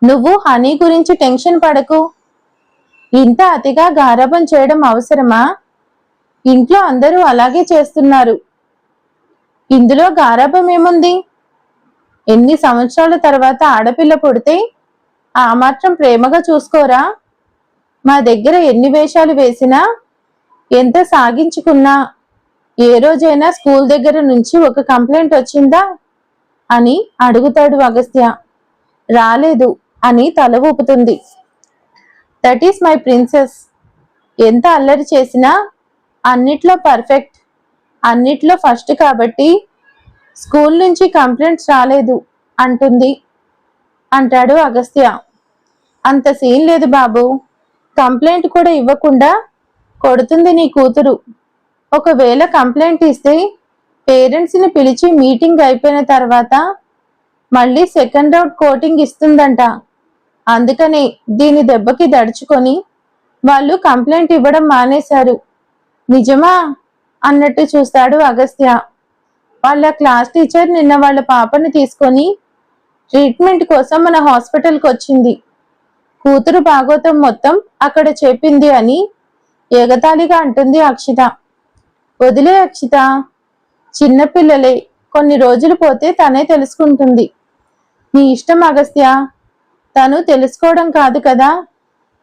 నువ్వు హనీ గురించి టెన్షన్ పడకు. ఇంత అతిగా గారాబం చేయడం అవసరమా? ఇంట్లో అందరూ అలాగే చేస్తున్నారు, ఇందులో గారాబం ఏముంది? ఎన్ని సంవత్సరాల తర్వాత ఆడపిల్ల పుడితే ఆ మాత్రం ప్రేమగా చూసుకోరా? మా దగ్గర ఎన్ని వేషాలు వేసినా, ఎంత సాగించుకున్నా ఏ రోజైనా స్కూల్ దగ్గర నుంచి ఒక కంప్లైంట్ వచ్చిందా అని అడుగుతాడు అగస్త్య. రాలేదు అని తల ఊపుతుంది. దట్ ఈస్ మై ప్రిన్సెస్, ఎంత అల్లరి చేసినా అన్నిట్లో పర్ఫెక్ట్, అన్నిట్లో ఫస్ట్ కాబట్టి స్కూల్ నుంచి కంప్లైంట్స్ రాలేదు అంటుంది. అంటాడు అగస్త్య. అంత సీన్ లేదు బాబు, కంప్లైంట్ కూడా ఇవ్వకుండా కొడుతుంది నీ కూతురు. ఒకవేళ కంప్లైంట్ ఇస్తే పేరెంట్స్ని పిలిచి మీటింగ్ అయిపోయిన తర్వాత మళ్ళీ సెకండ్ రౌండ్ కోటింగ్ ఇస్తుందంట. అందుకని దీని దెబ్బకి దడుచుకొని వాళ్ళు కంప్లైంట్ ఇవ్వడం మానేశారు. నిజమా అన్నట్టు చూస్తాడు అగస్త్య. వాళ్ళ క్లాస్ టీచర్ నిన్న వాళ్ళ పాపని తీసుకొని ట్రీట్మెంట్ కోసం మన హాస్పిటల్కి వచ్చింది. కూతురు భాగవతం మొత్తం అక్కడ చెప్పింది అని ఎగతాళిగా అంటుంది అక్షిత. వదిలే అక్షిత, చిన్నపిల్లలే, కొన్ని రోజులు పోతే తనే తెలుసుకుంటుంది. నీ ఇష్టం అగస్త్య, తను తెలుసుకోవడం కాదు కదా,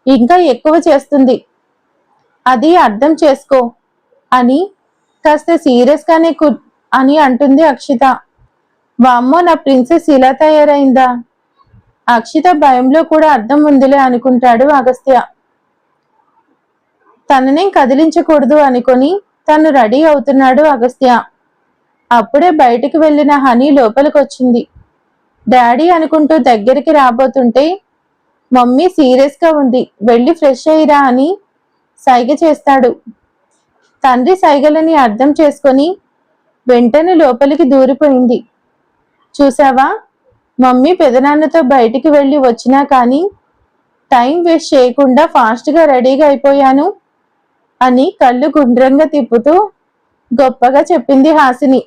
ఇంకా ఎక్కువ చేస్తుంది. అది అర్థం చేసుకో అని కాస్త సీరియస్గానే అని అంటుంది అక్షిత. వామ్మో, నా ప్రిన్సెస్ ఇలా తయారైందా? అక్షిత భయంలో కూడా అర్థం ఉందిలే అనుకుంటాడు అగస్త్య. తననేం కదిలించకూడదు అనుకొని తను రెడీ అవుతున్నాడు అగస్త్య. అప్పుడే బయటికి వెళ్ళిన హనీ లోపలికొచ్చింది. డాడీ అనుకుంటూ దగ్గరికి రాబోతుంటే మమ్మీ సీరియస్గా ఉంది, వెళ్ళి ఫ్రెష్ అయ్యిరా అని సైగ చేస్తాడు. తండ్రి సైగలని అర్థం చేసుకొని వెంటనే లోపలికి దూరిపోయింది. చూసావా, మమ్మీ పెదనాన్నతో బయటికి వెళ్ళి వచ్చినా కానీ టైం వేస్ట్ చేయకుండా ఫాస్ట్గా రెడీగా అయిపోయాను అని కళ్ళు గుండ్రంగా తిప్పుతూ గొప్పగా చెప్పింది హాసిని.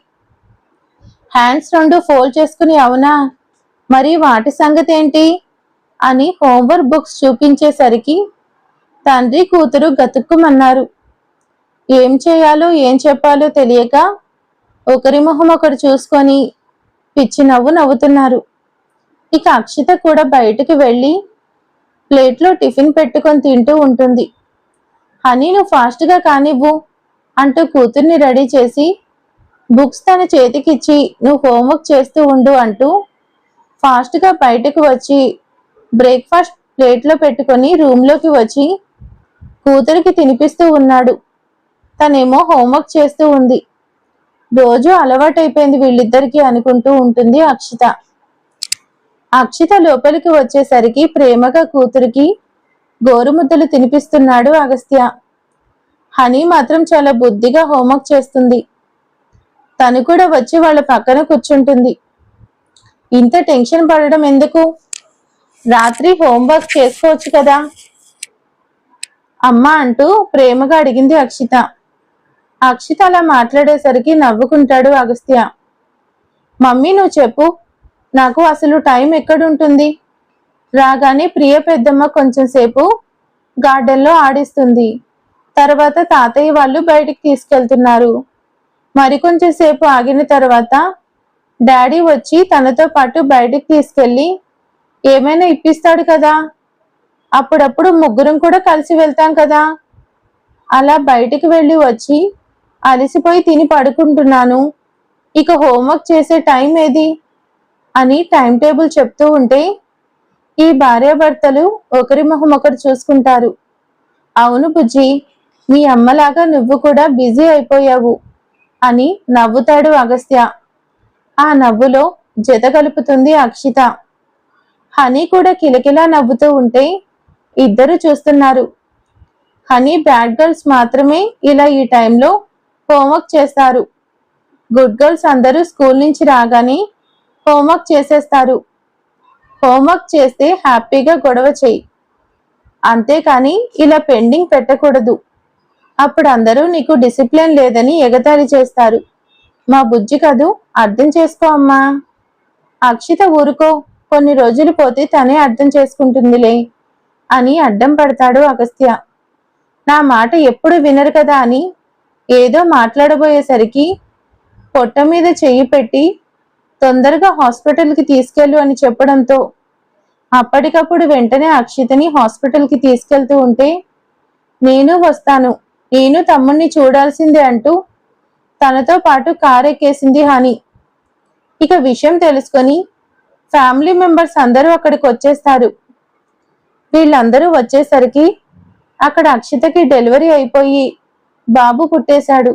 హ్యాండ్స్ రెండు ఫోల్డ్ చేసుకుని, అవునా, మరి వాటి సంగతి ఏంటి అని హోంవర్క్ బుక్స్ చూపించేసరికి తండ్రి కూతురు గతుక్కుమన్నారు. ఏం చేయాలో ఏం చెప్పాలో తెలియక ఒకరి మొహం ఒకరు చూసుకొని పిచ్చి నవ్వు నవ్వుతున్నారు. ఇక అక్షిత కూడా బయటికి వెళ్ళి ప్లేట్లో టిఫిన్ పెట్టుకొని తింటూ ఉంటుంది. హనీ, నువ్వు ఫాస్ట్గా కానివ్వు అంటూ కూతుర్ని రెడీ చేసి బుక్స్ తన చేతికిచ్చి నువ్వు హోంవర్క్ చేస్తూ ఉండు అంటూ ఫాస్ట్గా బయటకు వచ్చి బ్రేక్ఫాస్ట్ ప్లేట్లో పెట్టుకొని రూమ్లోకి వచ్చి కూతురికి తినిపిస్తూ ఉన్నాడు. తనేమో హోంవర్క్ చేస్తూ ఉంది. రోజు అలవాటైపోయింది వీళ్ళిద్దరికీ అనుకుంటూ ఉంటుంది అక్షిత. అక్షిత లోపలికి వచ్చేసరికి ప్రేమగా కూతురికి గోరుముద్దలు తినిపిస్తున్నాడు అగస్త్య. హనీ మాత్రం చాలా బుద్ధిగా హోంవర్క్ చేస్తుంది. తను కూడా వచ్చి వాళ్ళ పక్కన కూర్చుంటుంది. ఇంత టెన్షన్ పడడం ఎందుకు, రాత్రి హోంవర్క్ చేసుకోవచ్చు కదా అమ్మా అంటూ ప్రేమగా అడిగింది అక్షిత. అక్షిత అలా మాట్లాడేసరికి నవ్వుకుంటాడు అగస్త్య. మమ్మీ నువ్వు చెప్పు, నాకు అసలు టైం ఎక్కడుంటుంది. రాగానే ప్రియ పెద్దమ్మ కొంచెం సేపు గార్డెన్లో ఆడిస్తుంది. తర్వాత తాతయ్య వాళ్ళు బయటికి తీసుకెళ్తున్నారు. మరికొంచెం సేపు ఆగిన తర్వాత డాడీ వచ్చి తనతో పాటు బయటికి తీసుకెళ్ళి ఏమైనా ఇప్పిస్తాడు కదా, అప్పుడప్పుడు ముగ్గురం కూడా కలిసి వెళ్తాం కదా. అలా బయటికి వెళ్ళి వచ్చి అలసిపోయి తిని పడుకుంటున్నాను. ఇక హోంవర్క్ చేసే టైం ఏది అని టైం టేబుల్ చెప్తూ ఉంటే ఈ భార్యాభర్తలు ఒకరి మొహం ఒకరు చూసుకుంటారు. అవును బుజ్జి, మీ అమ్మలాగా నువ్వు కూడా బిజీ అయిపోయావు అని నవ్వుతాడు అగస్త్య. ఆ నవ్వులో జత కలుపుతుంది అక్షిత. హనీ కూడా కిలకిలా నవ్వుతూ ఉంటే ఇద్దరు చూస్తున్నారు. హనీ బ్యాడ్ గర్ల్స్ మాత్రమే ఇలా ఈ టైంలో హోంవర్క్ చేస్తారు. గుడ్ గర్ల్స్ అందరూ స్కూల్ నుంచి రాగానే హోంవర్క్ చేసేస్తారు. హోంవర్క్ చేస్తే హ్యాపీగా గొడవ చెయ్యి, అంతేకాని ఇలా పెండింగ్ పెట్టకూడదు. అప్పుడు అందరూ నీకు డిసిప్లిన్ లేదని ఎగతాళి చేస్తారు. మా బుజ్జి కదూ, అర్థం చేసుకో అమ్మా. అక్షిత ఊరుకో, కొన్ని రోజులు పోతే తనే అర్థం చేసుకుంటుందిలే అని అడ్డం పడతాడు అగస్త్య. నా మాట ఎప్పుడు వినరు కదా అని ఏదో మాట్లాడబోయేసరికి పొట్ట మీద చెయ్యి పెట్టి తొందరగా హాస్పిటల్కి తీసుకెళ్ళు అని చెప్పడంతో అప్పటికప్పుడు వెంటనే అక్షితని హాస్పిటల్కి తీసుకెళ్తూ ఉంటే నేను వస్తాను, నేను తమ్ముణ్ణి చూడాల్సిందే అంటూ తనతో పాటు కారు ఎక్కేసింది హనీ. ఇక విషయం తెలుసుకొని ఫ్యామిలీ మెంబర్స్ అందరూ అక్కడికి వచ్చేస్తారు. వీళ్ళందరూ వచ్చేసరికి అక్కడ అక్షితకి డెలివరీ అయిపోయి బాబు పుట్టేశాడు.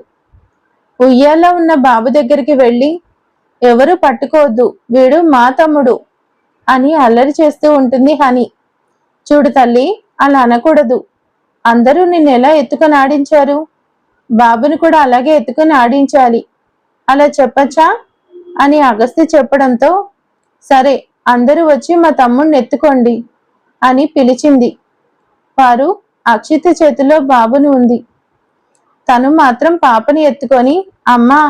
ఉయ్యాల్లో ఉన్న బాబు దగ్గరికి వెళ్ళి ఎవరు పట్టుకోవద్దు, వీడు మా తమ్ముడు, అని అల్లరి చేస్తూ ఉంటుంది హని. చూడు తల్లి, అలా అనకూడదు. అందరూ నిన్ను ఎలా ఎత్తుకొని ఆడించారు, బాబుని కూడా అలాగే ఎత్తుకొని ఆడించాలి, అలా చెప్పచ్చా అని అగస్త్య చెప్పడంతో, సరే అందరూ వచ్చి మా తమ్ముడిని ఎత్తుకోండి అని పిలిచింది. వారు అక్షిత చేతిలో బాబుని ఉంది. తను మాత్రం పాపని ఎత్తుకొని, అమ్మా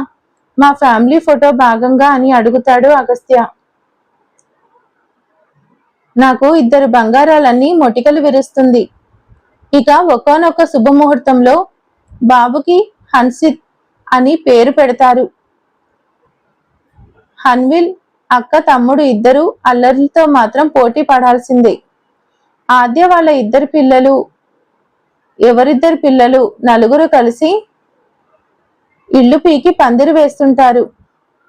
మా ఫ్యామిలీ ఫోటో భాగంగా అని అడుగుతాడు అగస్త్య. నాకు 2 బంగారాలన్నీ మొటికలు విరుస్తుంది. ఇక ఒకానొక శుభముహూర్తంలో బాబుకి హన్సిత్ అని పేరు పెడతారు. హన్విల్ అక్క తమ్ముడు ఇద్దరు అల్లర్లతో మాత్రం పోటీ పడాల్సిందే. ఆద్య వాళ్ళ ఎవరిద్దరు పిల్లలు నలుగురు కలిసి ఇల్లు పీకి పందిరి వేస్తుంటారు.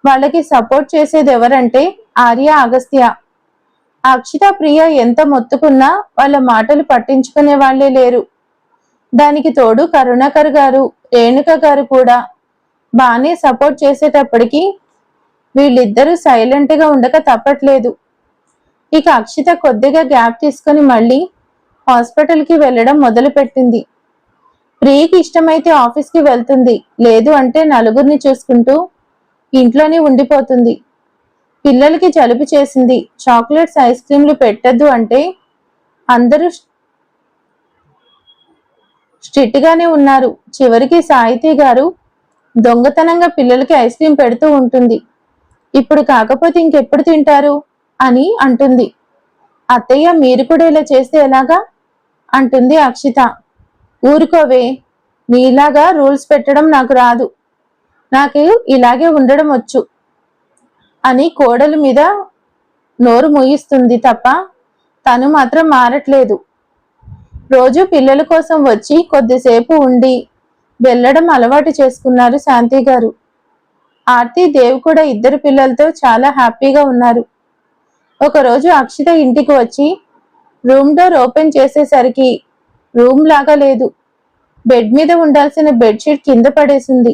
వాళ్ళకి సపోర్ట్ చేసేది ఎవరంటే ఆర్య, అగస్త్య. అక్షిత, ప్రియ ఎంత మొత్తుకున్నా వాళ్ళ మాటలు పట్టించుకునే వాళ్లే లేరు. దానికి తోడు కరుణాకర్ గారు, రేణుక గారు కూడా బానే సపోర్ట్ చేసేటప్పటికి వీళ్ళిద్దరూ సైలెంట్ గా ఉండక తప్పట్లేదు. ఇక అక్షిత కొద్దిగా గ్యాప్ తీసుకుని మళ్ళీ హాస్పిటల్కి వెళ్ళడం మొదలు పెట్టింది. ప్రియకి ఇష్టమైతే ఆఫీస్కి వెళ్తుంది, లేదు అంటే నలుగురిని చూసుకుంటూ ఇంట్లోనే ఉండిపోతుంది. పిల్లలకి జలుబు చేసింది, చాక్లెట్స్, ఐస్ క్రీంలు పెట్టద్దు అంటే అందరూ స్ట్రిక్ట్ గానే ఉన్నారు. చివరికి సాహితీ గారు దొంగతనంగా పిల్లలకి ఐస్ క్రీం పెడుతూ ఉంటుంది. ఇప్పుడు కాకపోతే ఇంకెప్పుడు తింటారు అని అంటుంది. అత్తయ్య, మీరు కూడా ఇలా చేస్తే ఎలాగా అంటుంది అక్షిత. ఊరుకోవే, నీలాగా రూల్స్ పెట్టడం నాకు రాదు, నాకు ఇలాగే ఉండడం వచ్చు అని కోడలి మీద నోరు మూయిస్తుంది తప్ప తను మాత్రం మారట్లేదు. రోజు పిల్లల కోసం వచ్చి కొద్దిసేపు ఉండి వెళ్ళడం అలవాటు చేసుకున్నారు శాంతి గారు. ఆర్తి, దేవ్ కూడా 2 పిల్లలతో చాలా హ్యాపీగా ఉన్నారు. ఒకరోజు అక్షిత ఇంటికి వచ్చి రూమ్ డోర్ ఓపెన్ చేసేసరికి రూమ్ లాగా లేదు. బెడ్ మీద ఉండాల్సిన బెడ్షీట్ కింద పడేసింది.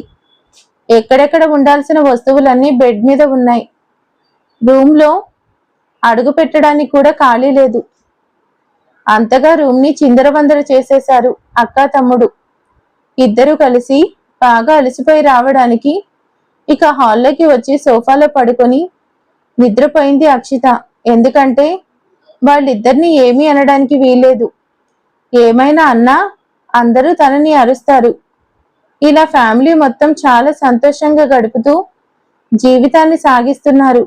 ఎక్కడెక్కడ ఉండాల్సిన వస్తువులన్నీ బెడ్ మీద ఉన్నాయి. రూమ్ లో అడుగు పెట్టడానికి కూడా ఖాళీ లేదు. అంతగా రూమ్ ని చిందరవందర చేసేశారు అక్క తమ్ముడు. ఇద్దరు కలిసి బాగా అలసిపోయి రావడానికి ఇక హాల్లోకి వచ్చి సోఫాలో పడుకొని నిద్రపోయింది అక్షిత. ఎందుకంటే వాళ్ళిద్దరిని ఏమీ అనడానికి వీల్లేదు. ఏమైనా అన్నా అందరూ తనని అరుస్తారు. ఇలా ఫ్యామిలీ మొత్తం చాలా సంతోషంగా గడుపుతూ జీవితాన్ని సాగిస్తున్నారు.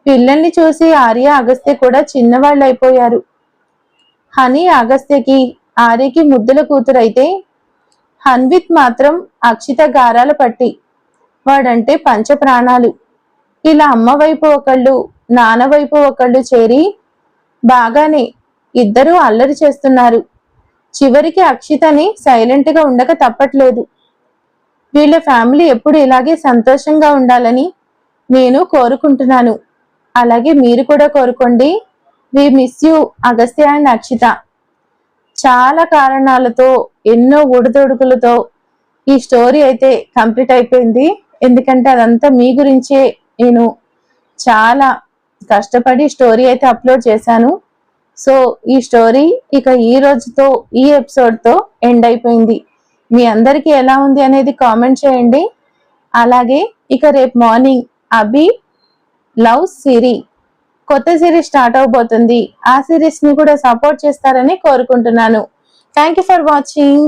పిల్లల్ని చూసి ఆర్య, అగస్త్య కూడా చిన్నవాళ్ళు అయిపోయారు. హని అగస్త్యకి, ఆర్యకి ముద్దుల కూతురైతే హన్విత్ మాత్రం అక్షిత గారాల పట్టి. వాడంటే పంచ ప్రాణాలు. ఇలా అమ్మ వైపు ఒకళ్ళు, నాన్న వైపు ఒకళ్ళు చేరి బాగానే ఇద్దరూ అల్లరి చేస్తున్నారు. చివరికి అక్షితని సైలెంట్ గా ఉండక తప్పట్లేదు. వీళ్ళ ఫ్యామిలీ ఎప్పుడు ఇలాగే సంతోషంగా ఉండాలని నేను కోరుకుంటున్నాను. అలాగే మీరు కూడా కోరుకోండి. We miss you Agastya and Akshita. చాలా కారణాలతో, ఎన్నో ఒడిదొడుకులతో ఈ స్టోరీ అయితే కంప్లీట్ అయిపోయింది. ఎందుకంటే అదంతా మీ గురించే నేను చాలా కష్టపడి స్టోరీ అయితే అప్లోడ్ చేశాను. సో ఈ స్టోరీ ఇక ఈ రోజుతో, ఈ ఎపిసోడ్తో ఎండ్ అయిపోయింది. మీ అందరికీ ఎలా ఉంది అనేది కామెంట్ చేయండి. అలాగే ఇక రేపు మార్నింగ్ అభి లవ్ సిరి కొత్త సిరీస్ స్టార్ట్ అవబోతుంది. ఆ సిరీస్ ని కూడా సపోర్ట్ చేస్తారని కోరుకుంటున్నాను. Thank you for watching.